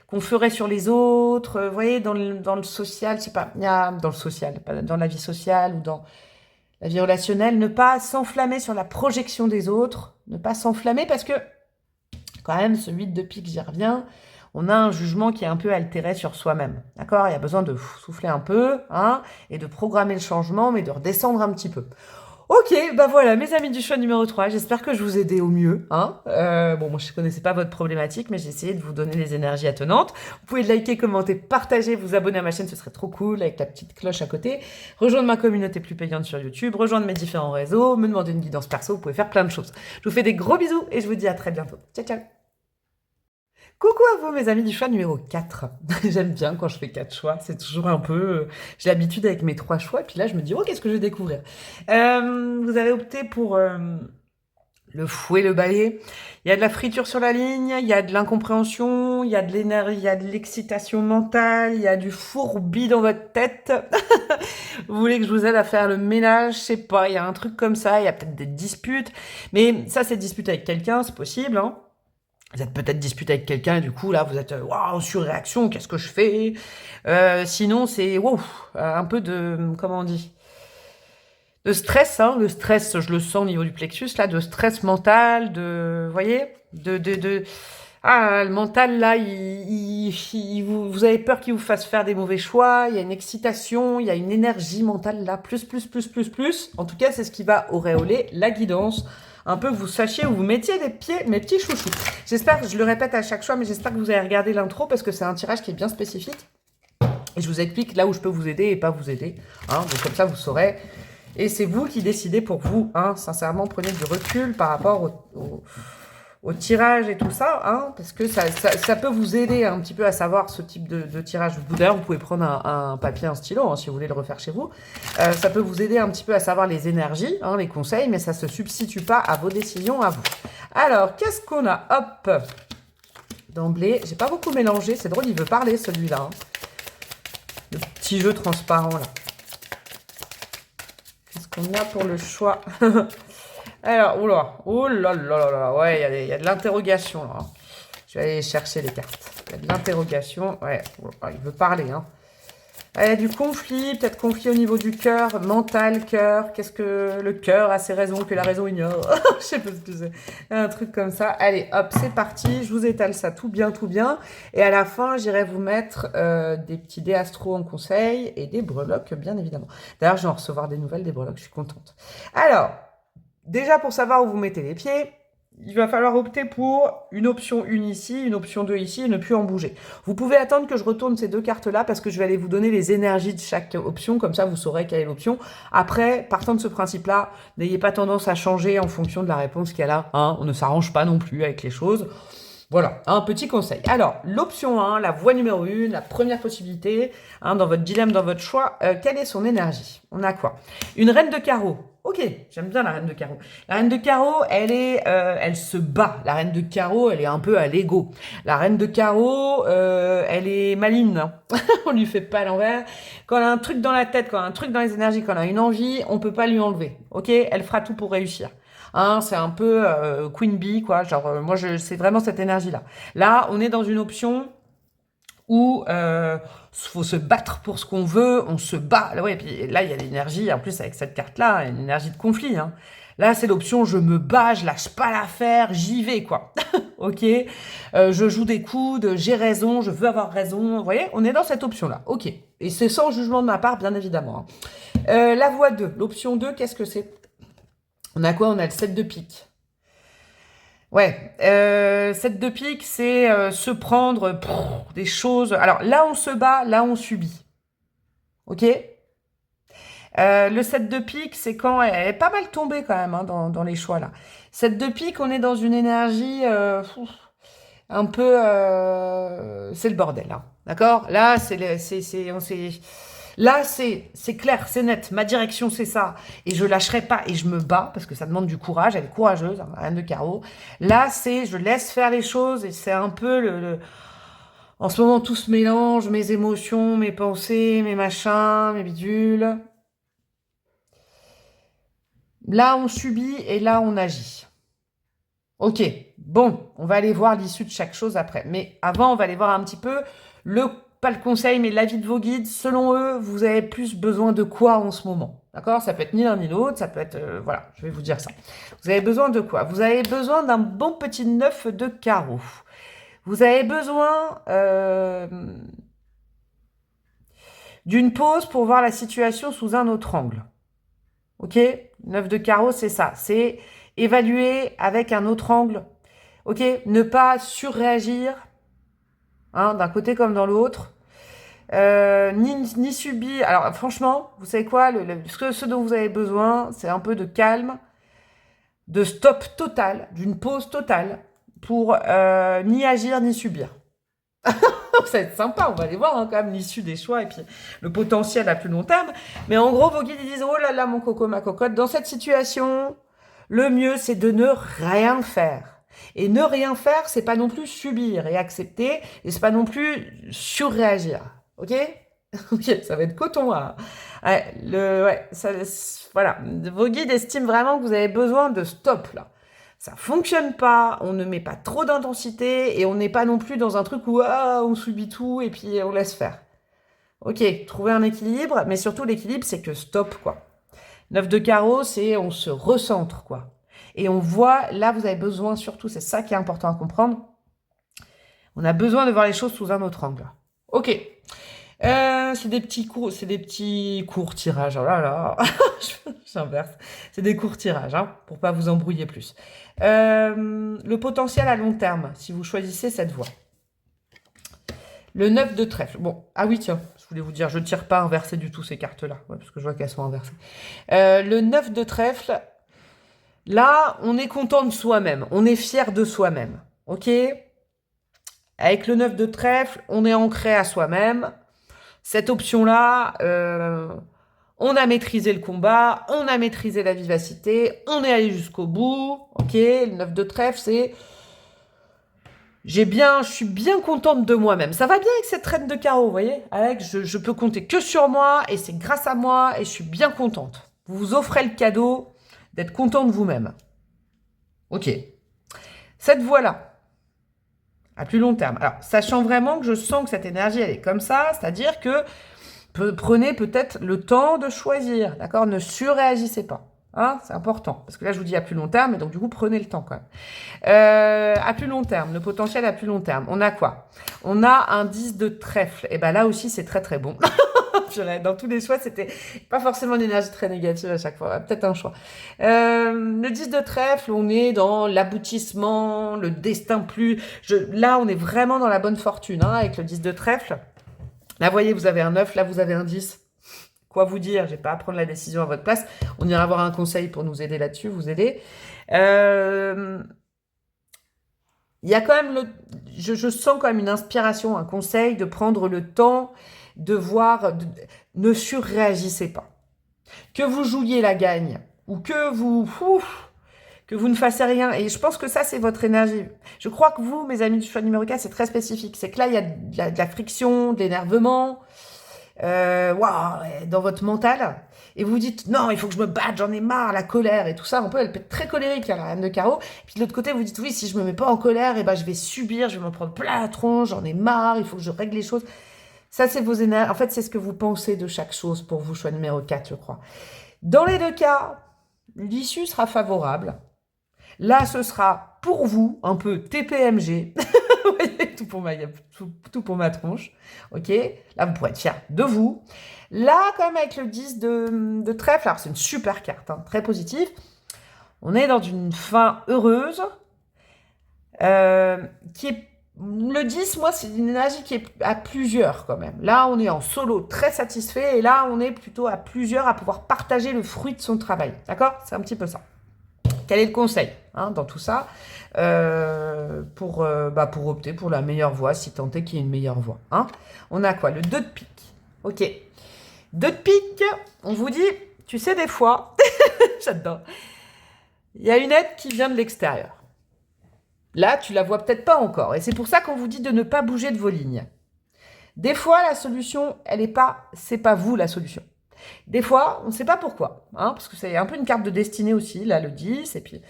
qu'on ferait sur les autres. Vous voyez, dans le social, je sais pas, il y a dans le social, pas dans la vie sociale ou dans la vie relationnelle, ne pas s'enflammer sur la projection des autres, ne pas s'enflammer parce que quand même, ce 8 de pique, j'y reviens, on a un jugement qui est un peu altéré sur soi-même. D'accord? Il y a besoin de souffler un peu, hein, et de programmer le changement, mais de redescendre un petit peu. Ok, bah voilà, mes amis du choix numéro 3, j'espère que je vous ai aidé au mieux. Hein. Bon, moi je connaissais pas votre problématique, mais j'ai essayé de vous donner les énergies attenantes. Vous pouvez liker, commenter, partager, vous abonner à ma chaîne, ce serait trop cool, avec la petite cloche à côté. Rejoindre ma communauté plus payante sur YouTube, rejoindre mes différents réseaux, me demander une guidance perso, vous pouvez faire plein de choses. Je vous fais des gros bisous et je vous dis à très bientôt. Ciao, ciao. Coucou à vous mes amis du choix numéro 4. J'aime bien quand je fais 4 choix, c'est toujours un peu... j'ai l'habitude avec mes 3 choix, et puis là je me dis, oh qu'est-ce que je vais découvrir. Vous avez opté pour le fouet, le balai. Il y a de la friture sur la ligne, il y a de l'incompréhension, il y a de l'énergie, il y a de l'excitation mentale, il y a du fourbi dans votre tête. Vous voulez que je vous aide à faire le ménage, je sais pas, il y a un truc comme ça, il y a peut-être des disputes. Mais ça c'est dispute avec quelqu'un, c'est possible, hein. Vous êtes peut-être disputé avec quelqu'un et du coup, là, vous êtes waouh, surréaction, qu'est-ce que je fais? Sinon, c'est wow, un peu de, comment on dit? De stress, hein. Le stress, je le sens au niveau du plexus, là, de stress mental, vous voyez? Ah, le mental, là, vous avez peur qu'il vous fasse faire des mauvais choix, il y a une excitation, il y a une énergie mentale, là, plus. En tout cas, c'est ce qui va auréoler la guidance. Un peu, vous sachiez où vous mettiez des pieds, mes petits chouchous. J'espère, je le répète à chaque fois, mais j'espère que vous avez regardé l'intro parce que c'est un tirage qui est bien spécifique. Et je vous explique là où je peux vous aider et pas vous aider. Hein, donc comme ça, vous saurez. Et c'est vous qui décidez pour vous. Hein, sincèrement, prenez du recul par rapport au tirage et tout ça, hein, parce que ça peut vous aider un petit peu à savoir ce type de tirage. D'ailleurs, vous pouvez prendre un papier, un stylo, hein, si vous voulez le refaire chez vous. Ça peut vous aider un petit peu à savoir les énergies, hein, les conseils, mais ça ne se substitue pas à vos décisions, à vous. Alors, qu'est-ce qu'on a? Hop, d'emblée, j'ai pas beaucoup mélangé, c'est drôle, il veut parler celui-là. Hein. Le petit jeu transparent, là. Qu'est-ce qu'on a pour le choix? Alors, oh là là là, ouais, il y a de l'interrogation, là. Je vais aller chercher les cartes. Il y a de l'interrogation. Ouais, il veut parler, hein. Il y a du conflit, peut-être conflit au niveau du cœur, mental, cœur. Qu'est-ce que le cœur a ses raisons que la raison ignore? Je sais pas ce que c'est. Un truc comme ça. Allez, hop, c'est parti. Je vous étale ça tout bien, tout bien. Et à la fin, j'irai vous mettre des petits dés astro en conseil et des breloques, bien évidemment. D'ailleurs, je vais en recevoir des nouvelles des breloques. Je suis contente. Alors, déjà pour savoir où vous mettez les pieds, il va falloir opter pour une option 1 ici, une option 2 ici et ne plus en bouger. Vous pouvez attendre que je retourne ces deux cartes-là parce que je vais aller vous donner les énergies de chaque option, comme ça vous saurez quelle est l'option. Après, partant de ce principe-là, n'ayez pas tendance à changer en fonction de la réponse qu'il y a là. Hein, on ne s'arrange pas non plus avec les choses. Voilà, un petit conseil. Alors, l'option 1, la voie numéro 1, la première possibilité, hein, dans votre dilemme, dans votre choix, quelle est son énergie? On a quoi? Une reine de carreau. Ok, j'aime bien la reine de carreau. La reine de carreau, elle se bat. La reine de carreau, elle est un peu à l'ego. La reine de carreau, elle est maligne. Hein. On lui fait pas à l'envers. Quand elle a un truc dans la tête, quand elle a un truc dans les énergies, quand elle a une envie, on peut pas lui enlever. Ok, elle fera tout pour réussir. Hein, c'est un peu Queen Bee, quoi. Genre, moi, c'est vraiment cette énergie-là. Là, on est dans une option où faut se battre pour ce qu'on veut, on se bat. Là, ouais, et puis là, il y a l'énergie, en plus, avec cette carte-là, une énergie de conflit. Hein. Là, c'est l'option, je me bats, je lâche pas l'affaire, j'y vais, quoi. Ok, je joue des coudes, j'ai raison, je veux avoir raison. Vous voyez, on est dans cette option-là. Ok, et c'est sans jugement de ma part, bien évidemment. Hein. La voie 2, l'option 2, qu'est-ce que c'est? On a quoi? On a le 7 de pique. Ouais, 7 de pique, c'est se prendre des choses. Alors là, on se bat, là, on subit. Ok? Le 7 de pique, c'est quand elle est pas mal tombée quand même hein, dans les choix là. 7 de pique, on est dans une énergie un peu. C'est le bordel. Hein. D'accord? Là, Là, c'est clair, c'est net. Ma direction, c'est ça. Et je lâcherai pas et je me bats parce que ça demande du courage. Elle est courageuse, hein, reine de carreau. Là, je laisse faire les choses et c'est un peu En ce moment, tout se mélange, mes émotions, mes pensées, mes machins, mes bidules. Là, on subit et là, on agit. Ok, bon, on va aller voir l'issue de chaque chose après. Mais avant, on va aller voir un petit peu pas le conseil, mais l'avis de vos guides. Selon eux, vous avez plus besoin de quoi en ce moment? D'accord? Ça peut être ni l'un ni l'autre, ça peut être... voilà, je vais vous dire ça. Vous avez besoin de quoi? Vous avez besoin d'un bon petit 9 de carreau. Vous avez besoin d'une pause pour voir la situation sous un autre angle. Ok? 9 de carreau, c'est ça. C'est évaluer avec un autre angle. Ok? Ne pas surréagir, hein, d'un côté comme dans l'autre. Ni subir. Alors franchement, vous savez quoi? Ce dont vous avez besoin, c'est un peu de calme, de stop total, d'une pause totale, pour ni agir ni subir. Ça va être sympa, on va aller voir hein, quand même l'issue des choix et puis le potentiel à plus long terme. Mais en gros, vos guides ils disent, oh là là, mon coco, ma cocotte, dans cette situation, le mieux, c'est de ne rien faire. Et ne rien faire, c'est pas non plus subir et accepter, et c'est pas non plus surréagir. Ok? Ok, ça va être coton. Hein. Voilà. Vos guides estiment vraiment que vous avez besoin de stop là. Ça fonctionne pas, on ne met pas trop d'intensité et on n'est pas non plus dans un truc où on subit tout et puis on laisse faire. Ok, trouver un équilibre, mais surtout l'équilibre, c'est que stop, quoi. 9 de carreau, c'est on se recentre, quoi. Et on voit, là, vous avez besoin, surtout, c'est ça qui est important à comprendre, on a besoin de voir les choses sous un autre angle. Ok. C'est des petits courts tirages. Oh là là, j'inverse. C'est des courts tirages, hein, pour pas vous embrouiller plus. Le potentiel à long terme, si vous choisissez cette voie. Le 9 de trèfle. Bon, ah oui, tiens, je voulais vous dire, je ne tire pas inversé du tout ces cartes-là, ouais, parce que je vois qu'elles sont inversées. Le 9 de trèfle, là, on est content de soi-même, on est fier de soi-même, ok? Avec le 9 de trèfle, on est ancré à soi-même. Cette option-là, on a maîtrisé le combat, on a maîtrisé la vivacité, on est allé jusqu'au bout. Ok, le 9 de trèfle, c'est... Je suis bien contente de moi-même. Ça va bien avec cette reine de carreau, vous voyez? Avec, je peux compter que sur moi, et c'est grâce à moi, et je suis bien contente. Vous vous offrez le cadeau d'être content de vous-même. Ok. Cette voie-là, À plus long terme. Alors, sachant vraiment que je sens que cette énergie, elle est comme ça, c'est-à-dire que prenez peut-être le temps de choisir, d'accord? Ne surréagissez pas. Hein, c'est important. Parce que là, je vous dis à plus long terme, et donc du coup, prenez le temps quand même. À plus long terme, le potentiel à plus long terme. On a quoi? On a un 10 de trèfle. Et ben là aussi, c'est très très bon. Dans tous les choix, c'était pas forcément une énergie très négative à chaque fois. Peut-être un choix. Le 10 de trèfle, on est dans l'aboutissement, le destin plus... Là, on est vraiment dans la bonne fortune hein, avec le 10 de trèfle. Là, vous voyez, vous avez un 9, là, vous avez un 10. Quoi vous dire? Je vais pas prendre la décision à votre place. On ira avoir un conseil pour nous aider là-dessus, vous aider. Il y a quand même je sens quand même une inspiration, un conseil de prendre le temps de voir, ne surréagissez pas. Que vous jouiez la gagne ou que vous ne fassiez rien. Et je pense que ça, c'est votre énergie. Je crois que vous, mes amis du choix numéro 4, c'est très spécifique. C'est que là, il y a de la friction, de l'énervement dans votre mental. Et vous vous dites, non, il faut que je me batte, j'en ai marre, la colère et tout ça. Un peu, elle peut être très colérique, la reine de carreau. Puis de l'autre côté, vous dites, oui, si je me mets pas en colère, et ben, je vais subir, je vais m'en prendre plein la tronche, j'en ai marre, il faut que je règle les choses. Ça, c'est vos énergies. En fait, c'est ce que vous pensez de chaque chose pour vous, choix numéro 4, je crois. Dans les deux cas, l'issue sera favorable. Là, ce sera pour vous un peu TPMG. Vous voyez, tout pour ma tronche. Ok. Là, vous pourrez être fiers de vous. Là, quand même, avec le 10 de trèfle, alors c'est une super carte, hein, très positive. On est dans une fin heureuse qui est... Le 10, moi, c'est une énergie qui est à plusieurs quand même. Là, on est en solo, très satisfait. Et là, on est plutôt à plusieurs à pouvoir partager le fruit de son travail. D'accord? C'est un petit peu ça. Quel est le conseil hein, dans tout ça pour opter pour la meilleure voie, si tant est qu'il y ait une meilleure voie. Hein. On a quoi? Le 2 de pique. Ok. 2 de pique, on vous dit, tu sais, des fois, j'adore, il y a une aide qui vient de l'extérieur. Là, tu la vois peut-être pas encore. Et c'est pour ça qu'on vous dit de ne pas bouger de vos lignes. Des fois, la solution, c'est pas vous la solution. Des fois, on ne sait pas pourquoi, hein, parce que c'est un peu une carte de destinée aussi, là, le 10, et puis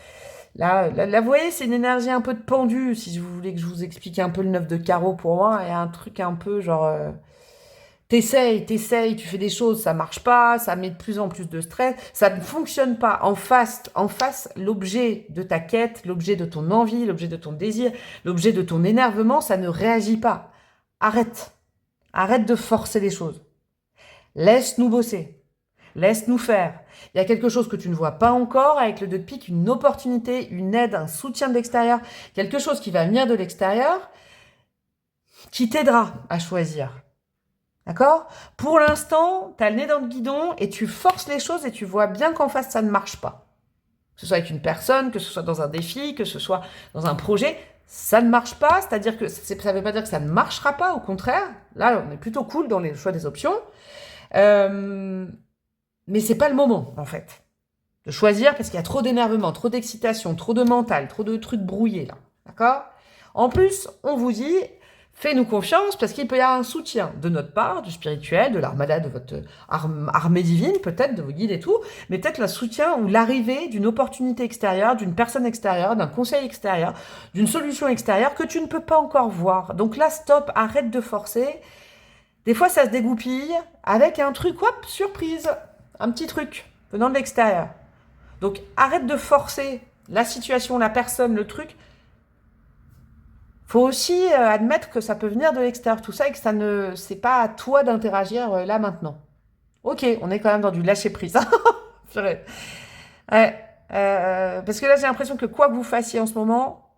là, vous voyez, c'est une énergie un peu de pendu, si vous voulez que je vous explique un peu le 9 de carreau pour moi, il y a un truc un peu genre, t'essayes, tu fais des choses, ça marche pas, ça met de plus en plus de stress, ça ne fonctionne pas. En face, l'objet de ta quête, l'objet de ton envie, l'objet de ton désir, l'objet de ton énervement, ça ne réagit pas. Arrête de forcer les choses. Laisse-nous bosser. Laisse-nous faire. Il y a quelque chose que tu ne vois pas encore avec le 2 de pique, une opportunité, une aide, un soutien de l'extérieur, quelque chose qui va venir de l'extérieur qui t'aidera à choisir. D'accord? Pour l'instant, tu as le nez dans le guidon et tu forces les choses et tu vois bien qu'en face, ça ne marche pas. Que ce soit avec une personne, que ce soit dans un défi, que ce soit dans un projet, ça ne marche pas. C'est-à-dire que ça ne veut pas dire que ça ne marchera pas, au contraire. Là, on est plutôt cool dans les choix des options. Mais c'est pas le moment, en fait, de choisir parce qu'il y a trop d'énervement, trop d'excitation, trop de mental, trop de trucs brouillés, là. D'accord? En plus, on vous dit, fais-nous confiance parce qu'il peut y avoir un soutien de notre part, du spirituel, de l'armada, de votre armée divine, peut-être, de vos guides et tout, mais peut-être le soutien ou l'arrivée d'une opportunité extérieure, d'une personne extérieure, d'un conseil extérieur, d'une solution extérieure que tu ne peux pas encore voir. Donc là, stop, arrête de forcer. Des fois, ça se dégoupille avec un truc, hop, surprise, un petit truc venant de l'extérieur. Donc, arrête de forcer la situation, la personne, le truc. Faut aussi admettre que ça peut venir de l'extérieur, tout ça, et que c'est pas à toi d'interagir là maintenant. Ok, on est quand même dans du lâcher prise. Ouais, parce que là, j'ai l'impression que quoi que vous fassiez en ce moment,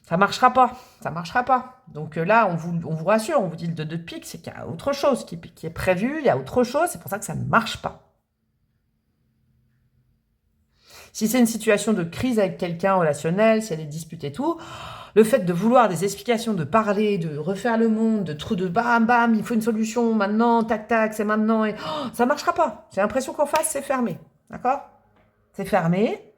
ça marchera pas. Ça marchera pas. Donc là, on vous rassure, on vous dit le 2 de pique, c'est qu'il y a autre chose qui est prévu, il y a autre chose, c'est pour ça que ça ne marche pas. Si c'est une situation de crise avec quelqu'un relationnel, si elle est dispute et tout, le fait de vouloir des explications, de parler, de refaire le monde, de bam bam, il faut une solution maintenant, tac tac, c'est maintenant, et ça marchera pas. J'ai l'impression qu'en face, c'est fermé. D'accord? C'est fermé.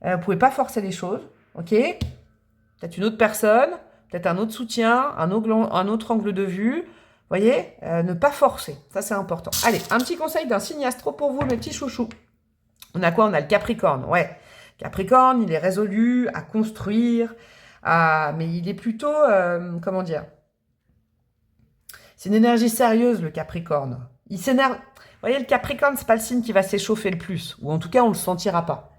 Vous pouvez pas forcer les choses. Ok? Peut-être une autre personne, peut-être un autre soutien, un autre angle de vue. Vous voyez, ne pas forcer. Ça, c'est important. Allez, un petit conseil d'un signe astro pour vous, mes petits chouchous. On a quoi? On a le Capricorne. Ouais. Capricorne, il est résolu à construire, Ah, mais il est plutôt, comment dire? C'est une énergie sérieuse, le Capricorne. Il s'énerve. Vous voyez, le Capricorne, c'est pas le signe qui va s'échauffer le plus, ou en tout cas, on le sentira pas.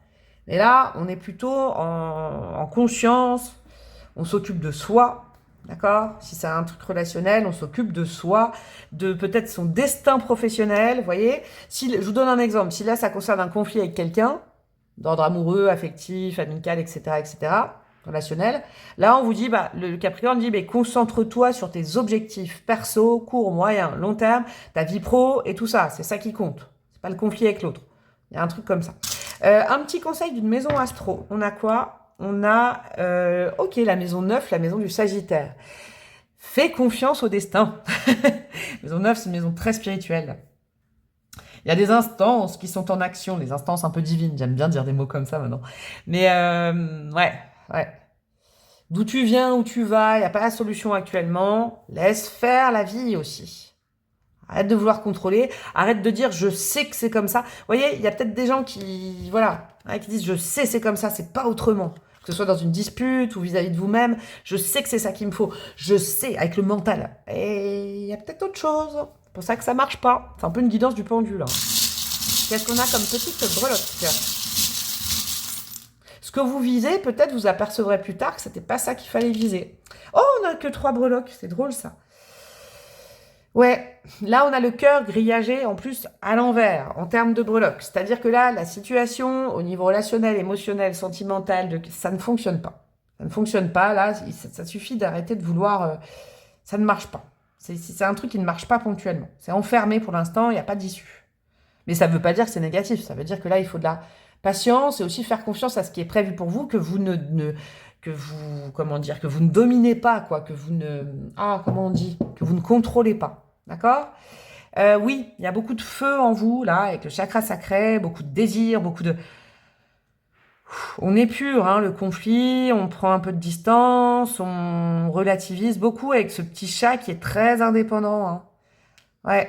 Mais là, on est plutôt en conscience, on s'occupe de soi, d'accord? Si c'est un truc relationnel, on s'occupe de soi, de peut-être son destin professionnel, vous voyez? Si, je vous donne un exemple, si là, ça concerne un conflit avec quelqu'un, d'ordre amoureux, affectif, amical, etc., relationnel. Là, on vous dit, bah, le Capricorne dit, bah, concentre-toi sur tes objectifs perso, court, moyen, long terme, ta vie pro et tout ça. C'est ça qui compte. C'est pas le conflit avec l'autre. Il y a un truc comme ça. Un petit conseil d'une maison astro. On a quoi? On a, ok, la maison 9, la maison du Sagittaire. Fais confiance au destin. Maison 9, c'est une maison très spirituelle. Il y a des instances qui sont en action, les instances un peu divines. J'aime bien dire des mots comme ça maintenant. Mais ouais, ouais. D'où tu viens, où tu vas, il n'y a pas la solution actuellement. Laisse faire la vie aussi. Arrête de vouloir contrôler. Arrête de dire je sais que c'est comme ça. Vous voyez, il y a peut-être des gens qui, voilà, qui disent je sais c'est comme ça, c'est pas autrement. Que ce soit dans une dispute ou vis-à-vis de vous-même, je sais que c'est ça qu'il me faut. Je sais, avec le mental. Et il y a peut-être autre chose. C'est pour ça que ça marche pas. C'est un peu une guidance du pendule. Qu'est-ce qu'on a comme petite breloque? Ce que vous visez, peut-être vous apercevrez plus tard que c'était pas ça qu'il fallait viser. Oh, on a que 3 breloques. C'est drôle ça. Ouais, là on a le cœur grillagé en plus à l'envers en termes de breloques. C'est-à-dire que là, la situation au niveau relationnel, émotionnel, sentimental, ça ne fonctionne pas. Ça ne fonctionne pas, là, ça suffit d'arrêter de vouloir... ça ne marche pas. C'est un truc qui ne marche pas ponctuellement. C'est enfermé pour l'instant, il n'y a pas d'issue. Mais ça ne veut pas dire que c'est négatif. Ça veut dire que là, il faut de la patience et aussi faire confiance à ce qui est prévu pour vous, que vous que vous, comment dire, que vous ne dominez pas, quoi, que vous ne, comment on dit, que vous ne contrôlez pas. D'accord? Oui, il y a beaucoup de feu en vous, là, avec le chakra sacré, beaucoup de désir, beaucoup de... On épure, hein, le conflit, on prend un peu de distance, on relativise beaucoup avec ce petit chat qui est très indépendant, hein. Ouais.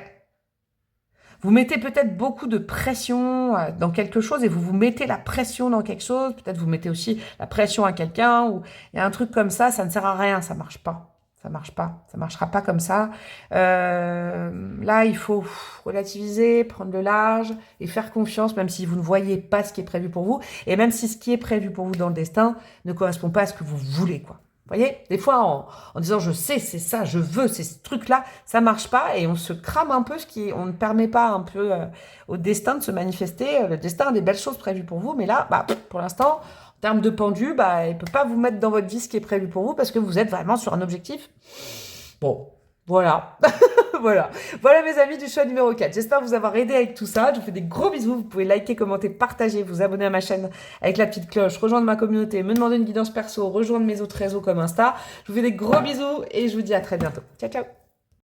Vous mettez peut-être beaucoup de pression dans quelque chose et vous vous mettez la pression dans quelque chose. Peut-être vous mettez aussi la pression à quelqu'un ou il y a un truc comme ça ne sert à rien, ça marche pas. Ça marche pas, ça marchera pas comme ça. Là, il faut relativiser, prendre le large et faire confiance, même si vous ne voyez pas ce qui est prévu pour vous, et même si ce qui est prévu pour vous dans le destin ne correspond pas à ce que vous voulez, quoi. Vous voyez, des fois, en disant je sais, c'est ça, je veux, c'est ce truc-là, ça marche pas et on se crame un peu, on ne permet pas un peu au destin de se manifester. Le destin a des belles choses prévues pour vous, mais là, bah, pour l'instant, en termes de pendu, bah, il peut pas vous mettre dans votre vie ce qui est prévu pour vous parce que vous êtes vraiment sur un objectif. Bon, voilà. Voilà. Voilà mes amis du choix numéro 4. J'espère vous avoir aidé avec tout ça. Je vous fais des gros bisous. Vous pouvez liker, commenter, partager, vous abonner à ma chaîne avec la petite cloche, rejoindre ma communauté, me demander une guidance perso, rejoindre mes autres réseaux comme Insta. Je vous fais des gros bisous et je vous dis à très bientôt. Ciao, ciao.